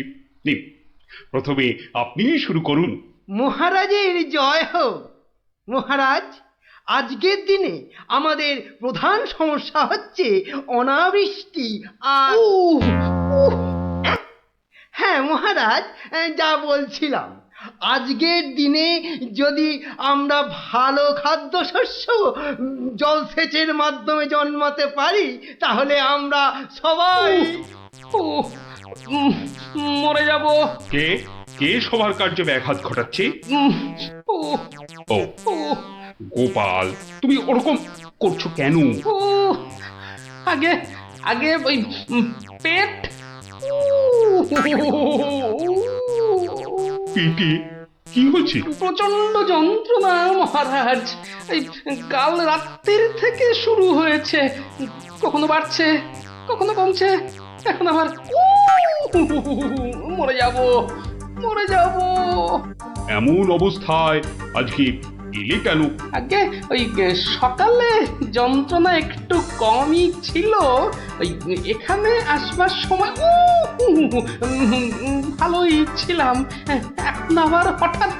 নিন, প্রথমে আপনি শুরু করুন। মহারাজের জয় হোক। মহারাজ, আজকের দিনে আমাদের প্রধান সমস্যা হচ্ছে অনাবৃষ্টি আর হ্যাঁ মহারাজ, যা বলছিলাম, আজকের দিনে যদি আমরা ভালো খাদ্যশস্য জলসেচের মাধ্যমে জন্মাতে পারি, তাহলে আমরা সবাই মরে যাব। কে কে সবার কার্যে ব্যাঘাত ঘটাচ্ছে? ও গোপাল, তুমি ওরকম করছো কেন? আগে আগে ওই পেট, পেটে কি হচ্ছে? প্রচন্ড যন্ত্রণা মহারাজ। এই কাল রাত্রির থেকে শুরু হয়েছে, কখনো বাড়ছে কখনো কমছে, এখন আবার মরে যাব। মরে যাব। এমন অবস্থায় আজকে এলে কেন? আগে ওই সকালে যন্ত্রণা একটু কমই ছিল, ওই এখানে আসবার সময় ভালোই ছিলাম, এখন আবার হঠাৎ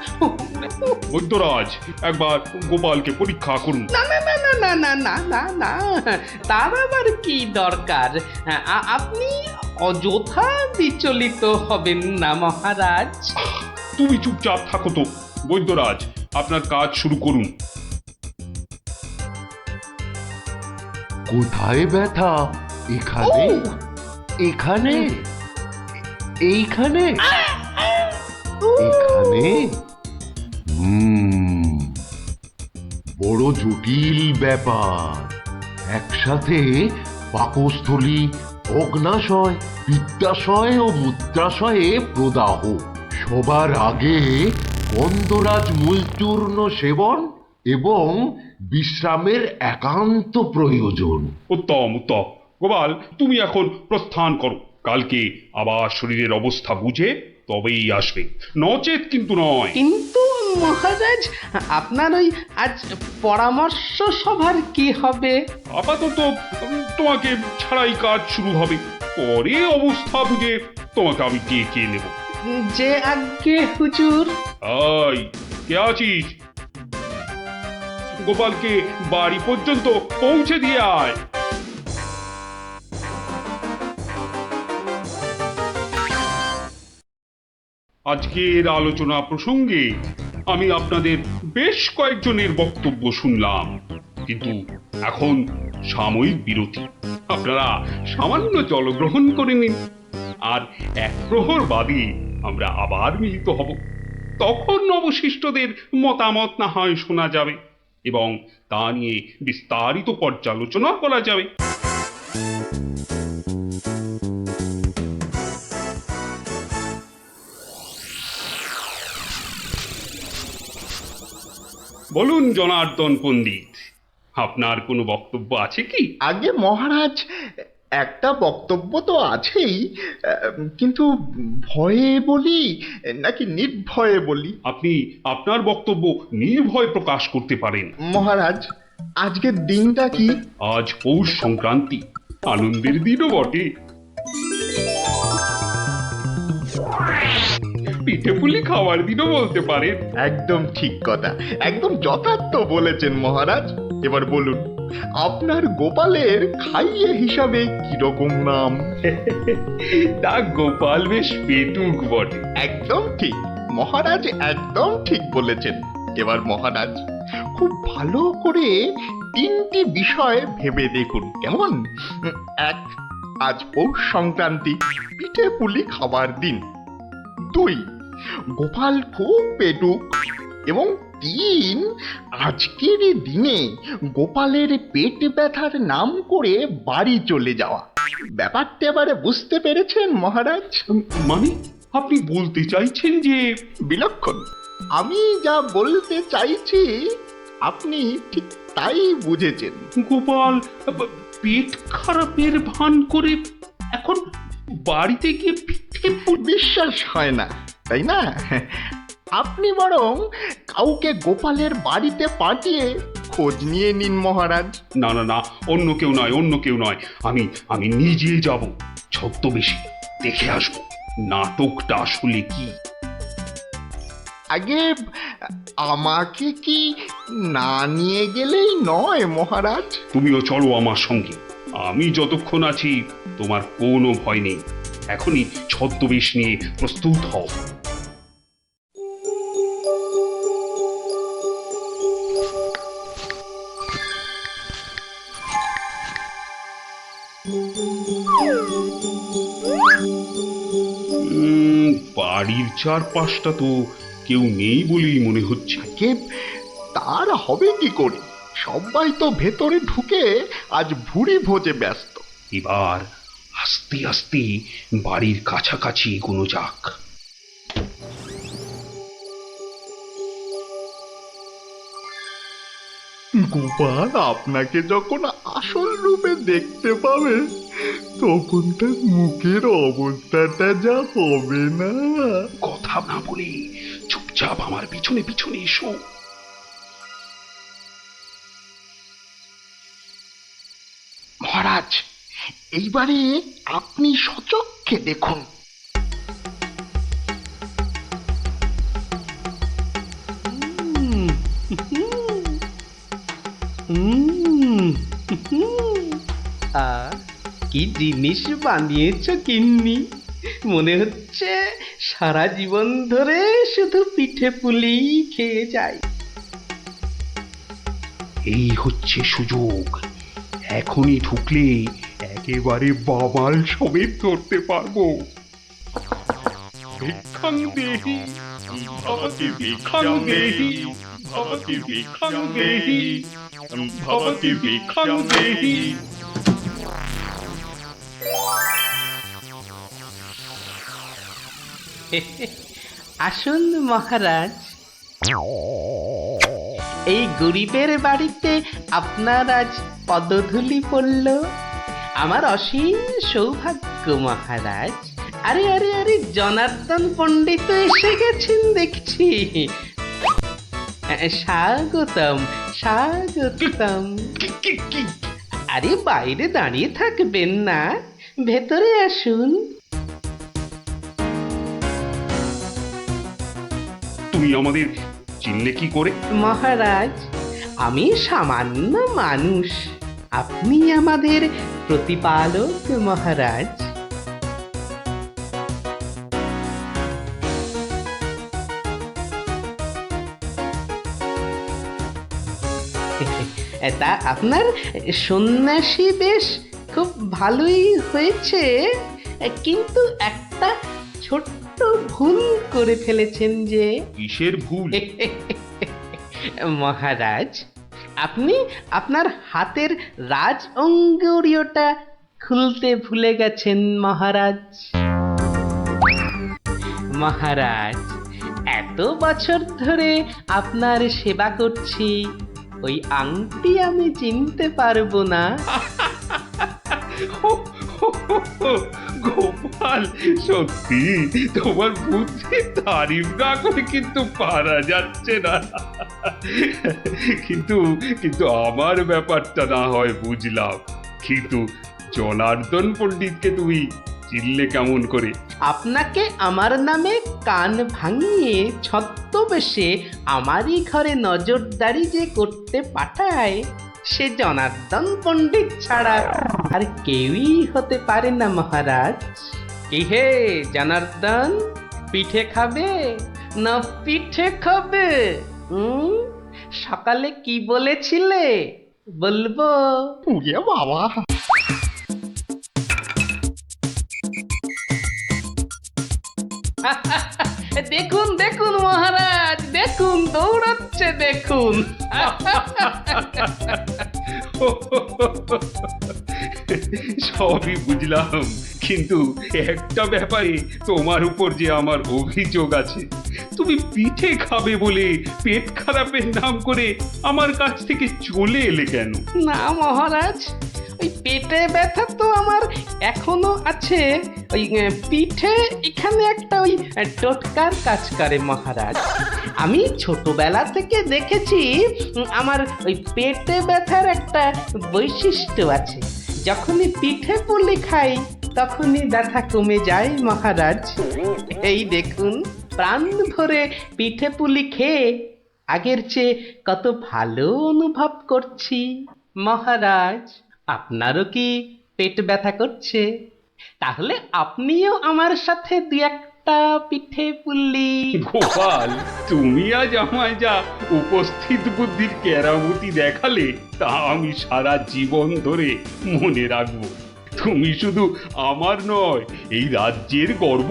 বৈদ্যরাজ, একবার গোপালকে পরীক্ষা করুন। না না না না না না না না না, তার আবার কি দরকার? আপনি অযথা বিচলিত হবেন না মহারাজ। তুমি চুপচাপ থাকো তো। বৈদ্যরাজ, আপনার কাজ শুরু করুন। কোথায় ব্যথা? এখানে? এখানে? এইখানে? এখানে? বড় জটিল ব্যাপার। একসাথে পাকস্থলী, অগ্নাশয়, পিত্তাশয় ও মূত্রাশয়ে প্রদাহ। সবার আগে গন্ধরাজ মূলচূর্ণ সেবন এবং বিশ্রামের একান্ত প্রয়োজন। উত্তম উত্তম। গোপাল, তুমি এখন প্রস্থান করো। কালকে আবার শরীরের অবস্থা বুঝে তবেই আসবে, নচেত কিন্তু নয়। কিন্তু মহারাজ, আপনার ওই আজ পরামর্শ সভার কি হবে? আপাতত তোমাকে ছাড়াই কাজ শুরু হবে, পরে অবস্থা বুঝে তোমাকে আমি ডেকে নেব। যে আজ্ঞে হুজুর। আই, কে আছিস? গোপালকে বাড়ি পর্যন্ত পৌঁছে দিয়ে আয়। আজকের আলোচনা প্রসঙ্গে আমি আপনাদের বেশ কয়েকজনের বক্তব্য শুনলাম, কিন্তু এখন সাময়িক বিরতি। আপনারা সামান্য জলগ্রহণ করে নিন, আর এক প্রহর বাদে আমরা আবার মিলিত হব। তখন অবশিষ্টদের মতামত না হয় শোনা যাবে এবং তা নিয়ে বিস্তারিত পর্যালোচনা করা যাবে। বলুন জনার্দন পণ্ডিত, আপনার কোনো বক্তব্য আছে কি? আগে মহারাজ, একটা বক্তব্য তো আছেই, কিন্তু ভয়ে বলি নাকি নির্ভয়ে বলি? আপনি আপনার বক্তব্য নির্ভয় প্রকাশ করতে পারেন। মহারাজ, আজকের দিনটা কি? আজ পৌষ সংক্রান্তি, আনন্দের দিনও বটে। পিঠে পুলি খাওয়ার দিনও বলতে পারেন। একদম ঠিক কথা, একদম যথার্থ বলেছেন মহারাজ। এবার বলুন, আপনার গোপালের খাইয়ে হিসাবে কিরকম নাম? তা গোপাল বেশ পেটুক বটে। একদম ঠিক মহারাজ, একদম ঠিক বলেছেন। এবার মহারাজ, খুব ভালো করে তিনটি বিষয় ভেবে দেখুন, কেমন? এক, আজ পৌষ সংক্রান্তি, পিঠে পুলি খাবার দিন। দুই, গোপাল খুব পেটুক। এবং তিন, আজকের দিনে গোপালের পেট ব্যথার নাম করে বাড়ি চলে যাওয়া। ব্যাপারটা এবারে বুঝতে পেরেছেন মহারাজ? মানে আপনি বলতে চাইছেন যে? বিলক্ষণ, আমি যা বলতে চাইছি আপনি ঠিক তাই বুঝেছেন। গোপাল পেট খারাপের ভান করে এখন বাড়িতে গিয়ে পিঠে বিশ্বাস হয় না, তাই না? আপনি বরং কাউকে গোপালের বাড়িতে পাঠিয়ে খোঁজ নিয়ে নিন মহারাজ। না না না, অন্য কেউ নয়, অন্য কেউ নয়, আমি নিজে যাব, ছদ্মবেশে দেখে আসবো নাটকটা আসলে কি। আগে আমাকে কি না নিয়ে গেলেই নয় মহারাজ? তুমিও চলো আমার সঙ্গে। আমি যতক্ষণ আছি তোমার কোনো ভয় নেই। এখনই ছদ্মবেশ নিয়ে প্রস্তুত হও। বাড়ির চারপাশটা তো কেউ নেই বলেই মনে হচ্ছে। তার হবে কি করে? সবাই তো ভেতরে ঢুকে আজ ভুরি ভোজে ব্যস্ত। এবার আস্তে আস্তে বাড়ির কাছাকাছি এগোনো যাক। গোপাল আপনাকে যখন আসল রূপে দেখতে পাবে, তখন তার মুখের অবস্থাটা যা হবে না। কথা কথা না বলে চুপচাপ আমার পিছনে পিছনে এসো। মহারাজ, এইবারে আপনি সচক্ষে দেখুন। কি জিনিস বানিয়েছ গিন্নি, মনে হচ্ছে সারা জীবন ধরে শুধু পিঠে পুলি খেয়ে যাই। এই হচ্ছে সুযোগ, এখনই ঢুকলে একেবারে বাবাল সমেত ধরতে পারবো। ভিক্ষাং দেহি ভবতি ভিক্ষাং দেহি ভবতি ভিক্ষাং দেহি ভবতি ভিক্ষাং দেহি। আসুন মহারাজ, এই গরিবের বাড়িতে আপনার আজ পদধূলি পড়ল, আমার অসীম সৌভাগ্য মহারাজ। আরে আরে আরে, জনার্দন পণ্ডিত এসে গেছেন দেখছি। স্বাগতম স্বাগতম। আরে বাইরে দাঁড়িয়ে থাকবেন না, ভেতরে আসুন। তুমি আমাদের চিনলে কি করে? মহারাজ, আমি সামান্য মানুষ, আপনি আমাদের প্রতিপালক মহারাজ। তা আপনার সন্ন্যাসী বেশ খুব ভালোই হয়েছে, কিন্তু একটা ছোট্ট ভুল করে ফেলেছেন যে। কিসের ভুল? মহারাজ, আপনি আপনার হাতের রাজ অঙ্গুরীয়টা খুলতে ভুলে গেছেন মহারাজ। মহারাজ, এত বছর ধরে আপনার সেবা করছি, ওই আংটি আমি চিনতে পারবো না? গোপাল, সত্যি তোমার বুদ্ধি তারিফ না করে কিন্তু পারা যাচ্ছে না। কিন্তু কিন্তু আমার ব্যাপারটা না হয় বুঝলাম, কিন্তু জনার্দন পণ্ডিতকে তুমি চিনলে কেমন করে? আপনাকে আমার নামে কান ভাঙিয়ে ছদ্মবেশে আমারই ঘরে নজরদারি যে করতে পাঠায়, সে জনার্দন পণ্ডিত ছাড়া আর কেউই হতে পারে না মহারাজ। কি হে জনার্দন, পিঠে খাবে না পিঠে খাবে? সকালে কি বলেছিলে বলবো? বাবা, দেখুন দেখুন মহারাজ, দেখুন দৌড়াচ্ছে দেখুন। সবই বুঝলাম, কিন্তু একটা ব্যাপারে তোমার উপর যে আমার অভিযোগ আছে। তুমি পিঠে খাবে বলে পেট খারাপের নাম করে আমার কাছ থেকে চলে এলে কেন? না মহারাজ, ওই পেটে ব্যথা তো আমার এখনো আছে। ওই পিঠে এখানে একটা ওই টোটকার কাজ করে মহারাজ। আমি ছোটবেলা থেকে দেখেছি আমার ওই পেটে ব্যথার একটা বৈশিষ্ট্য আছে, যখনই পিঠে পুলি খাই তখনই ব্যথা কমে যায় মহারাজ। এই দেখুন, প্রাণ ভরে পিঠে পুলি খেয়ে আগের চেয়ে কত ভালো অনুভব করছি মহারাজ। আপনারও কি পেট ব্যথা করছে? তাহলে আপনিও আমার সাথে দু একটা পিঠে পুলি। গোপাল, তুমি আজ আমায় যা উপস্থিত বুদ্ধির কেরামতি দেখালে, তা আমি সারা জীবন ধরে মনে রাখবো। তুমি শুধু আমার নয়, এই রাজ্যের গর্ব।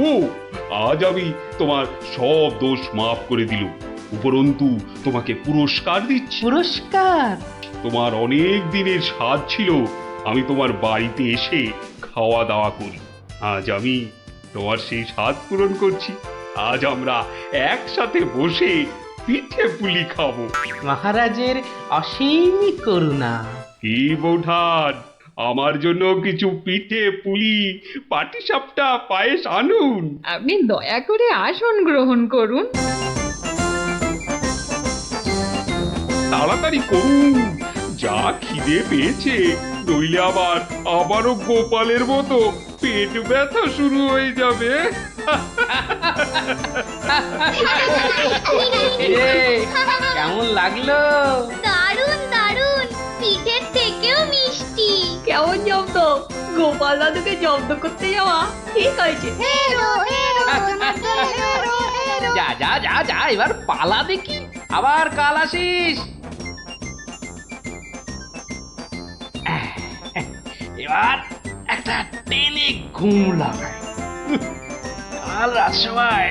আজ আমি তোমার সব দোষ মাফ করে দিলুম, উপরন্তু তোমাকে পুরস্কার দিচ্ছি। পুরস্কার? তোমার অনেক দিনের স্বাদ ছিল আমি তোমার বাড়িতে এসে খাওয়া দাওয়া করি। আজ আমি তোমার সেই স্বাদ পূরণ করছি। আজ আমরা একসাথে বসে পিঠে পুলি খাবো। মহারাজের অসীম করুণা। কি বৌঠান, আমার জন্য কিছু পিঠে পুলি পাটিসাপটা পায়েস আনুন। আপনি দয়া করে আসন গ্রহণ করুন। তাড়াতাড়ি করুন, যা খিদে পেয়েছে, নইলে আবারও গোপালের মতো পেট ব্যথা শুরু হয়ে যাবে। কেমন লাগলো? দারুণ দারুণ, পিঠের থেকেও মিষ্টি। কেমন জব্দ? গোপাল দাদুকে জব্দ করতে যাওয়া ঠিক হয়েছে। যা যা যা যা, এবার পালা দেখি, আবার কাল আসিস। এবার একটা টেনে ঘুম লাগায়। কাল রাজসভায়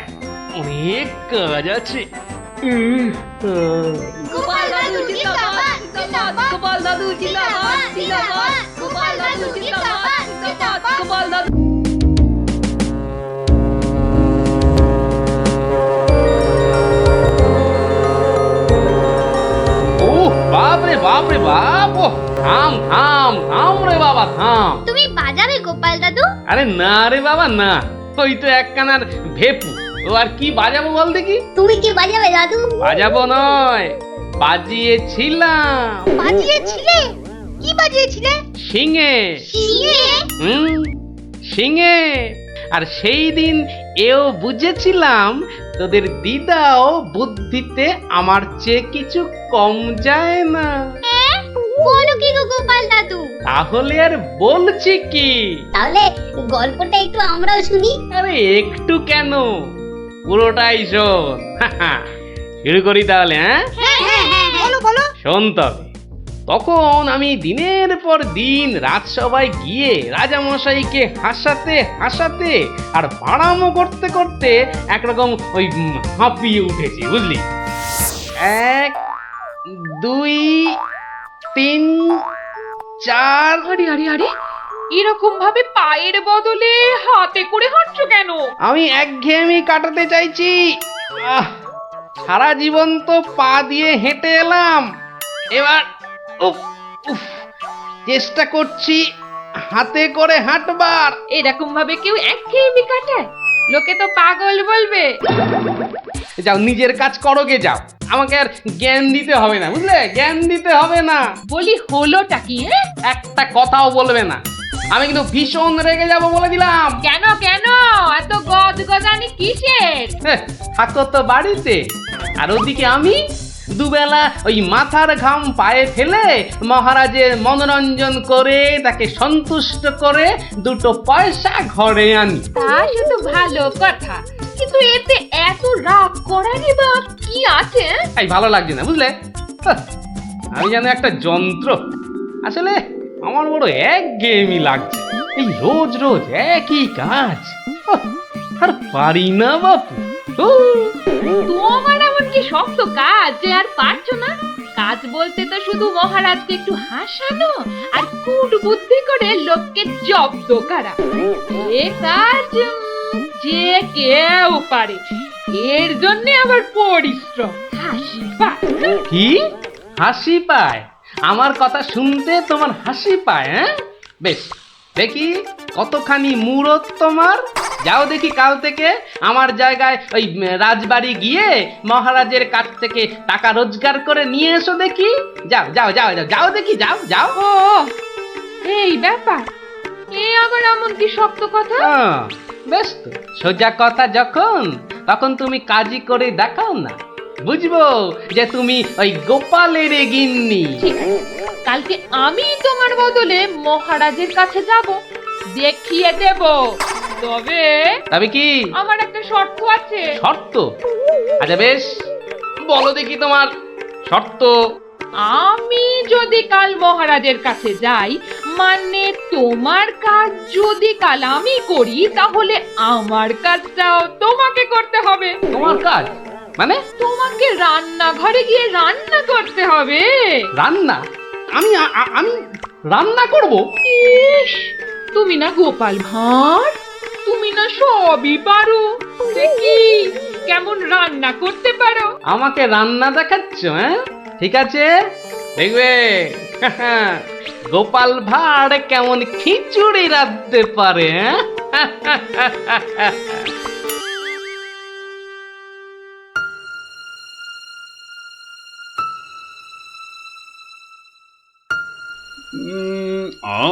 অনেক কাজ আছে। গোপাল দাদু জিন্দাবাদ, জিন্দাবাদ। গোপাল দাদু জিন্দাবাদ, জিন্দাবাদ। গোপাল দাদু জিন্দাবাদ, জিন্দাবাদ। গোপাল দাদু। ও বাপ রে বাপ রে বাপ, ও থাম থাম থাম রে বাবা থাম। তুমি বাজাবে গোপাল দাদু? আরে না রে বাবা না, ওই তো একখানার ভেপু, ও আর কি বাজাবো বল দেখি। তুমি কি বাজাবে দাদু? বাজাবো নয়, বাজিয়েছিলাম। বাজিয়েছিলে? কি বাজিয়েছিলে? শিঙে। শিঙে? শিঙে। আর সেই দিন এও বুঝেছিলাম তোদের দিদাও বুদ্ধিতে আমার চেয়ে কিছু কম যায় না। বলো কি গো গোপাল দাদু? তাহলে আর বলছি কি, তাহলে গল্পটা একটু আমরাও শুনি। আরে একটু কেন, পুরোটাই শোন। শুরু করি তাহলে। হ্যাঁ বলো বলো। শোন তবে, তখন আমি দিনের পর দিন রাজসভায় গিয়ে রাজামশাইকে হাসাতে হাসাতে আর বাড়ামো করতে করতে একরকম ওই হাঁপিয়ে উঠেছি, বুঝলি। 1 2 3 4। আরে আরে আরে, এরকম ভাবে পায়ের বদলে হাতে করে হাঁটছো কেন? আমি একঘেয়েমি কাটাতে চাইছি। সারা জীবন তো পা দিয়ে হেঁটে এলাম, এবার উফ উফ চেষ্টা করছি হাতে করে হাঁটবার। এরকম ভাবে কেউ একঘেয়েমি কাটায়? লোকে তো পাগল বলবে। যাও নিজের কাজ করো গে, যাও, আমাকে আর জ্ঞান দিতে হবে না, বুঝলে, জ্ঞান দিতে হবে না। বলি হলোটা কি? একটা কথাও বলবে না, আমি কিন্তু ভীষণ রেগে যাব বলে দিলাম। কেন কেন এত গজগজানি কিসের? থাকো তো বাড়িতে, আর ওদিকে আমি দুবেলা ওই মাথার ঘাম পায়ে ফেলে মহারাজের মনোরঞ্জন করে তাকে সন্তুষ্ট করে 2 পয়সা ঘরে আনি। তা শুধু ভালো কথা, কিন্তু এতে এত রাগ করারই বা কি আছে? এই ভালো লাগছে না, বুঝলে, আমি যেন একটা যন্ত্র। আসলে আমার বড় একঘেয়েমি লাগছে, এই রোজ রোজ একই কাজ, আর পারি না বাপু। তোমার এমন কি শক্ত কাজ যে আর পারছো না? কাজ বলতে তো শুধু মহারাজকে একটু হাসানো আর কুট বুদ্ধি করে লোককে জব্দ করা। এ কাজ যে কেউ পারে, এর জন্য আবার পরিশ্রম। হাসি পায়। কি হাসি পায়? আমার কথা শুনতে তোমার হাসি পায়? হ্যাঁ, বেশ দেখি কতখানি মুরত তোমার। যাও দেখি কাল থেকে আমার জায়গায় ওই রাজবাড়ি গিয়ে মহারাজের কাছ থেকে টাকা রোজগার করে নিয়ে এসো দেখি। যাও যাও যাও যাও যাও দেখি, যাও যাও। ও এই ব্যাপার, এ আবার এমন কি শক্ত কথা? বেশ তো, সোজা কথা যখন, তখন তুমি কাজই করে দেখাও না, বুঝবো যে তুমি ওই গোপালের গিন্নি। ঠিক আছে, কালকে আমি তোমার বদলে মহারাজের কাছে যাব, দেখিয়ে দেব। তবে কি আমার একটা শর্ত আছে। শর্ত? আচ্ছা বেশ, বলো দেখি তোমার শর্ত। আমি যদি কাল মহারাজের কাছে যাই, মানে তোমার কাজ যদি কাল আমি করি, তাহলে আমার কাজটাও তোমাকে করতে হবে। তোমার কাজ মানে? তোমাকে রান্নাঘরে গিয়ে রান্না করতে হবে। রান্না? আমি আমি রান্না করব? ইস, তুমি না গোপাল ভাঁড়, তুমি না সবই পারো। দেখি কেমন রান্না করতে পারো। আমাকে রান্না দেখাচ্ছ? হ্যাঁ, ঠিক আছে, দেখবে। গোপাল ভাঁড় কেমন খিচুড়ি রাঁধতে পারে,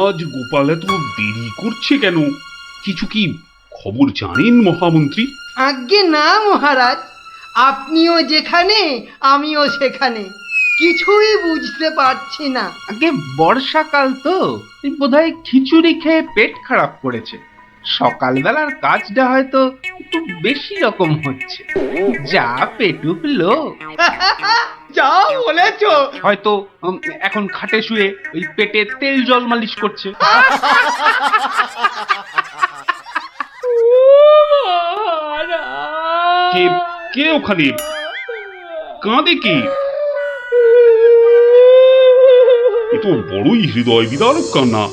আজ গোপাল এত দেরি করছে কেন? কিছু কি খবর জানেন মহামন্ত্রী? আজ্ঞে না মহারাজ, আপনিও যেখানে আমিও সেখানে, কিছুই বুঝতে পারছি না। আগে বর্ষাকাল তো, বোধহয় খিচুড়ি খেয়ে পেট খারাপ করেছে। সকালবেলার কাজটা হয়তো একটু বেশি রকম হচ্ছে, যা পেটুক লোক। যা বলেছো। হয়তো এখন খাটে শুয়ে ওই পেটে তেল জল মালিশ করছে। কে কে ওখানে কাঁদে কে? এ তো বড়ই হৃদয় বিদারক কান্না।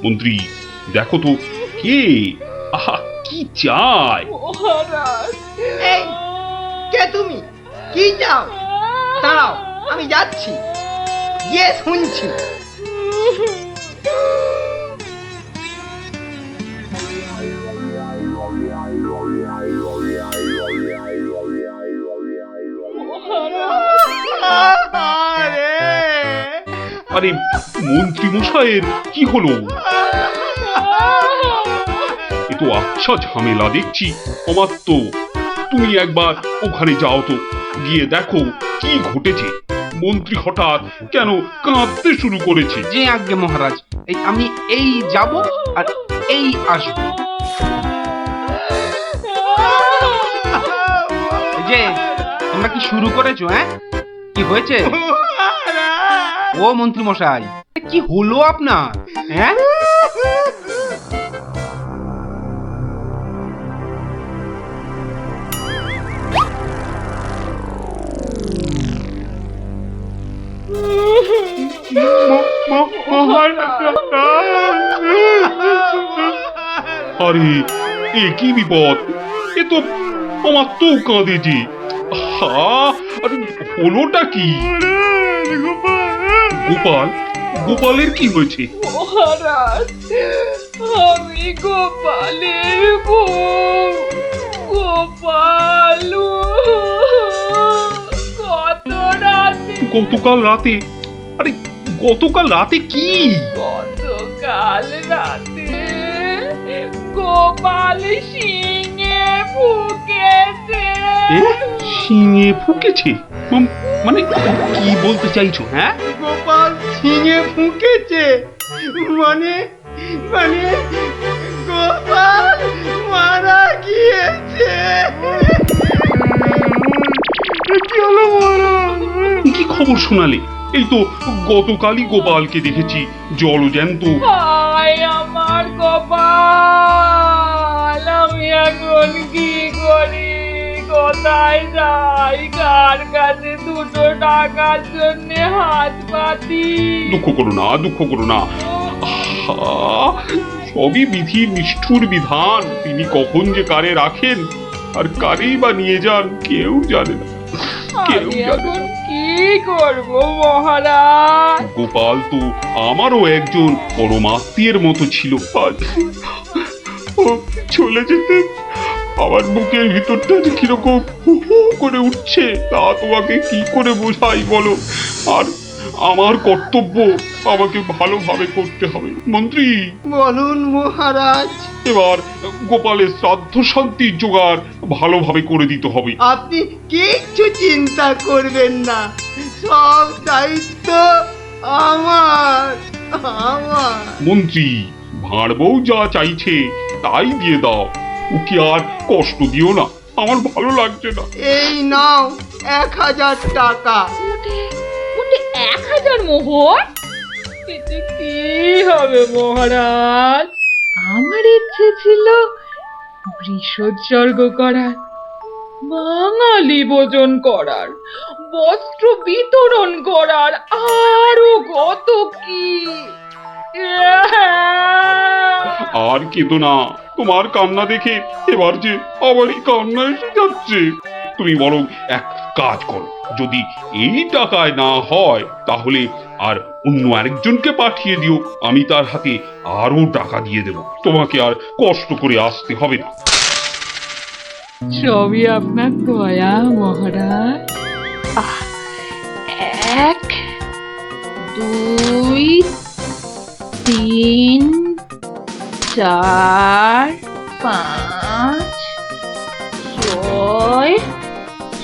মন্ত্রী দেখো তো কে, আহা কি চায়? এই, কে তুমি? কি চাও? দাঁড়াও, আমি যাচ্ছি, গিয়ে শুনছি। আরে মন্ত্রী মশাইয়ের কি হলো? এ তো আচ্ছা ঝামেলা দেখছি। অমাত্য, তুমি একবার ওখানে যাও তো, গিয়ে দেখো কি ঘটেছে। মন্ত্রী হঠাৎ কেন কাঁদতে শুরু করেছে? যে আজ্ঞে মহারাজ, আমি এই যাব আর এই আসব। যে তোমরা কি শুরু করেছো? কি হয়েছে? ও মন্ত্রী মশাই, কি হলো আপনার? আরে এ কি বিপদ! এ তো অমাত্য কাঁদে যে। আরে হলোটা কি? গোপাল, গোপালের কি হয়েছে? মহারাজ, আমি গোপালের বউ। গোপাল গতকাল রাতে? আরে গতকাল রাতে কি? গতকাল রাতে গোপাল শিঙে ফুকেছে। শিঙে ফুকেছে? মানে কি বলতে চাইছো? গোপাল শিঙে ফুঁকেছে মানে মানে গোপাল মারা গিয়েছে। কি খবর শোনালে? এই তো গতকালই গোপালকে দেখেছি জলজ্যান্ত। হায় আমার গোপাল, আমি এখন কি করি? কোথায় যাই? কার কাছে দুটো টাকার জন্য হাত পাতি? দুঃখ করো না, দুঃখ করো না। সবই বিধির নিষ্ঠুর বিধান। তিনি কখন যে কারে রাখেন আর কারেই বা নিয়ে যান কেউ জানে না, কেউ জানে না। কি করব মহারাজ? গোপাল তো আমারও একজন পরমাত্মীয়ের মতো ছিল। আজ ও চলে যেতে আমার বুকের ভিতরটা যে কিরকম হু হু করে উঠছে, তা তোমাকে কি করে বোঝাই বলো? আর আমার কর্তব্য আমাকে ভালোভাবে করতে হবে। মন্ত্রী বলুন মহারাজ। এবার গোপালের শ্রাদ্ধ শান্তির জোগাড় ভালোভাবে করে দিতে হবে। আপনি কিচ্ছু চিন্তা করবেন না, সব দায়িত্ব আমার। মন্ত্রী, ভাঁড় বউ যা চাইছে তাই দিয়ে দাও, ওকে আর কষ্ট দিও না, আমার ভালো লাগছে না। এই নাও 1000 টাকা। 1000 মোহর? এতে কি হবে মহারাজ? আমার ইচ্ছে ছিল বৃষোৎসর্গ করার, বাঙালি ভোজন করার, বস্ত্র বিতরণ করার, আরো কত কি। আর কেঁদো না, তোমার কান্না দেখে এবার যে আবারই কান্না এসে যাচ্ছে। তুমি বরং এক কাজ করো, যদি এই টাকায় না হয় তাহলে আর অন্য আরেকজনকে পাঠিয়ে দিও, আমি তার হাতে আরো টাকা দিয়ে দেব, তোমাকে আর কষ্ট করে আসতে হবে না। সবই আপনার দয়া মহারাজ। 1 2 3 4 5 6 7 8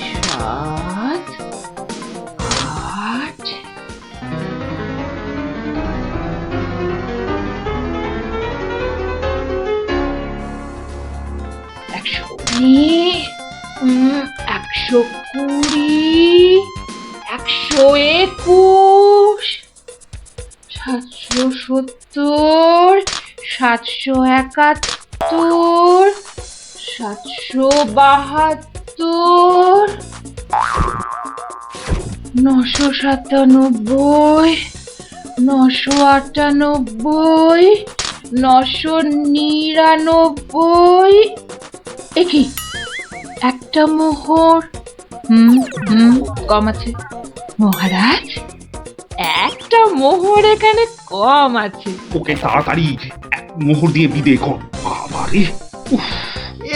120 121 770 771 772 997 998 999 একই একটা মোহর কম আছে মহারাজ, একটা মোহর এখানে কম আছে। ওকে তাড়াতাড়ি এক মোহর দিয়ে বিদে কর। বাবারে,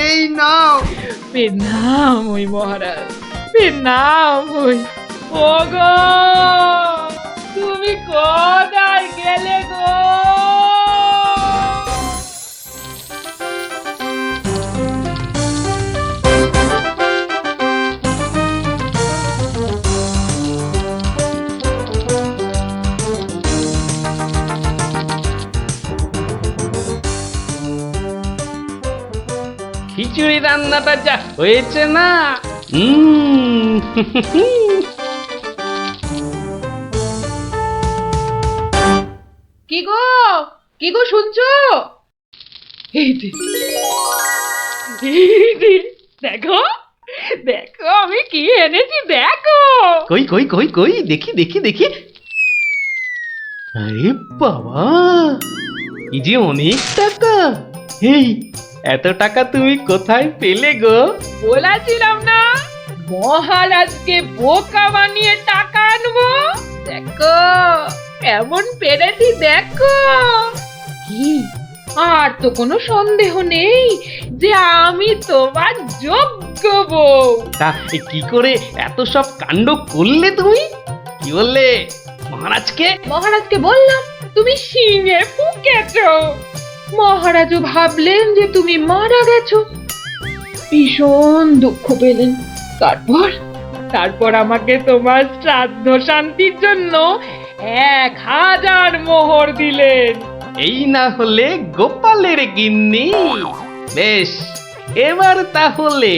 এই নাও। প্রণাম ওই মহারাজ, প্রণাম ওই। ওগো তুমি কোথায় গেলে গো? খিচুড়ি রান্নাটা যা হয়েছে না, কি গো, কি গো শুনছো? এই যে, দেখো দেখো আমি কি এনেছি, দেখো। কই কই কই কই দেখি দেখি দেখি। আরে বাবা, এই যে অনেক টাকা। এই এত টাকা তুমি কোথায় পেলে গো? বলেছিলাম না মহারাজকে বোকা বানিয়ে টাকা আনবো। দেখো কেমন পেরেছি, দেখো। কি আর তো কোনো সন্দেহ নেই যে আমি তোমার যোগ্য বউ। তা কি করে এত সব কাণ্ড করলে তুমি? কি বললে মহারাজকে? মহারাজকে বললাম তুমি শিঙে ফুকেছো। মহারাজও ভাবলেন যে তুমি মারা গেছো, ভীষণ দুঃখ পেলেন। তারপর আমাকে তোমার শ্রাদ্ধ শান্তির জন্য 1000 মোহর দিলেন। এই না হলে গোপালের গিন্নি। বেশ, এবার তাহলে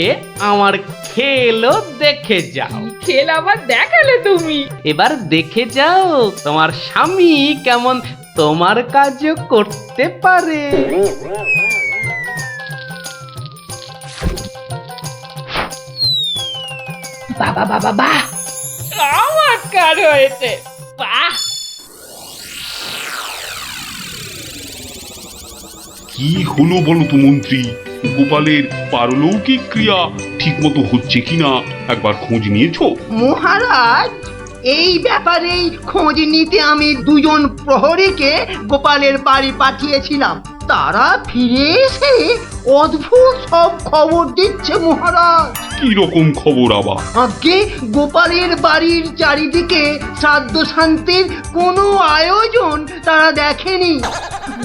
আমার খেলও দেখে যাও। খেল আবার দেখালে তুমি? এবার দেখে যাও তোমার স্বামী কেমন তোমার কাজও করতে পারে। বাবা বাবা বাহ, চমৎকার হয়েছে, বাহ। কি হলো বলো তো মন্ত্রী? গোপালের পারলৌকিক ক্রিয়া ঠিক মতো হচ্ছে কিনা একবার খোঁজ নিয়েছো? মহারাজ, এই ব্যাপারেই খোঁজ নিতে আমি 2জন প্রহরীকে গোপালের বাড়ি পাঠিয়েছিলাম। তারা ফিরে এসে অদ্ভুত সব খবর দিচ্ছে মহারাজ। কি রকম খবর আবার? আগে গোপালের বাড়ির চারিদিকে শ্রাদ্ধ শান্তির কোনো আয়োজন তারা দেখেনি,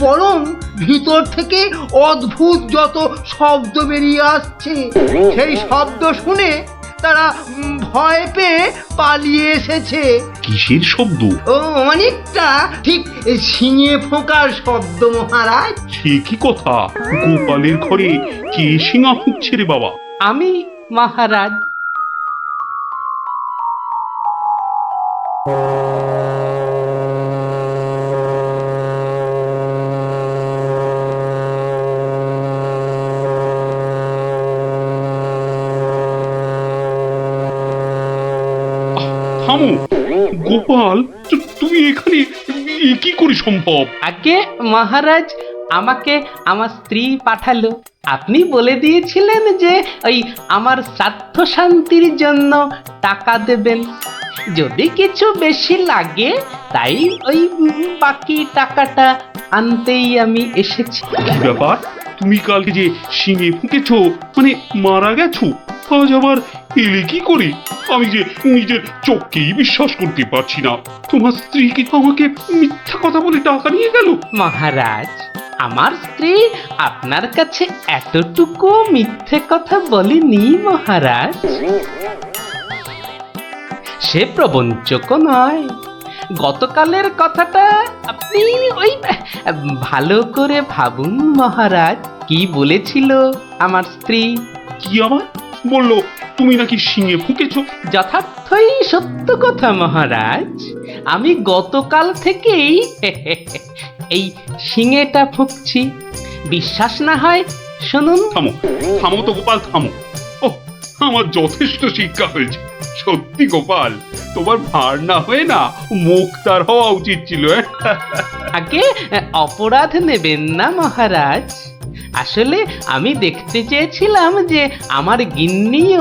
বরং ভিতর থেকে অদ্ভুত যত শব্দ বেরিয়ে আসছে, সেই শব্দ শুনে তারা ভয় পেয়ে পালিয়ে এসেছে। কিসের শব্দ? ও অনেকটা ঠিক শিঙে ফোঁকার শব্দ মহারাজ। সে কি কথা? গোপালের ঘরে কে শিঙা ফুঁকছে রে বাবা? আমি মহারাজ। থামো গোপাল, তুমি এখানে কি করে সম্ভব? আগে মহারাজ, আমাকে আমার স্ত্রী পাঠালো। আপনি বলে দিয়েছিলেন যে ওই আমার শ্রাদ্ধ শান্তির জন্য টাকা দেবেন, যদি কিছু বেশি লাগে তাই ওই বাকি টাকাটা আনতেই আমি এসেছি। কি ব্যাপার, তুমি কালকে যে শিঙে ফুঁকেছো মানে মারা গেছো, আজ আবার এলে কি করে? আমি যে নিজের চোখকেই বিশ্বাস করতে পারছি না। তোমার স্ত্রী কি আমাকে মিথ্যা কথা বলে টাকা নিয়ে গেল? মহারাজ, আমার স্ত্রী আপনার কাছে এতটুকু মিথ্যে কথা বলেনি মহারাজ। সে প্রবঞ্চক নয়। গতকালের কথাটা আপনি ওই ভালো করে ভাবুন মহারাজ, কি বলেছিল আমার স্ত্রী। কি আবার বললো? তুমি নাকি শিঙে ফুঁকেছো? যথার্থই সত্য কথা মহারাজ। আমি গতকাল থেকেই এই শিঙেটা ফুঁকছি। বিশ্বাস না হয় শুনুন। থামো থামো তো গোপাল, থামো। ও, আমার যথেষ্ট শিক্ষা হয়েছে। সত্যি গোপাল, তোমার ভার না হয়ে না মুক্তার হওয়া উচিত ছিল। আগে অপরাধ নেবেন না মহারাজ। আসলে আমি দেখতে চেয়েছিলাম যে আমার গিন্নিও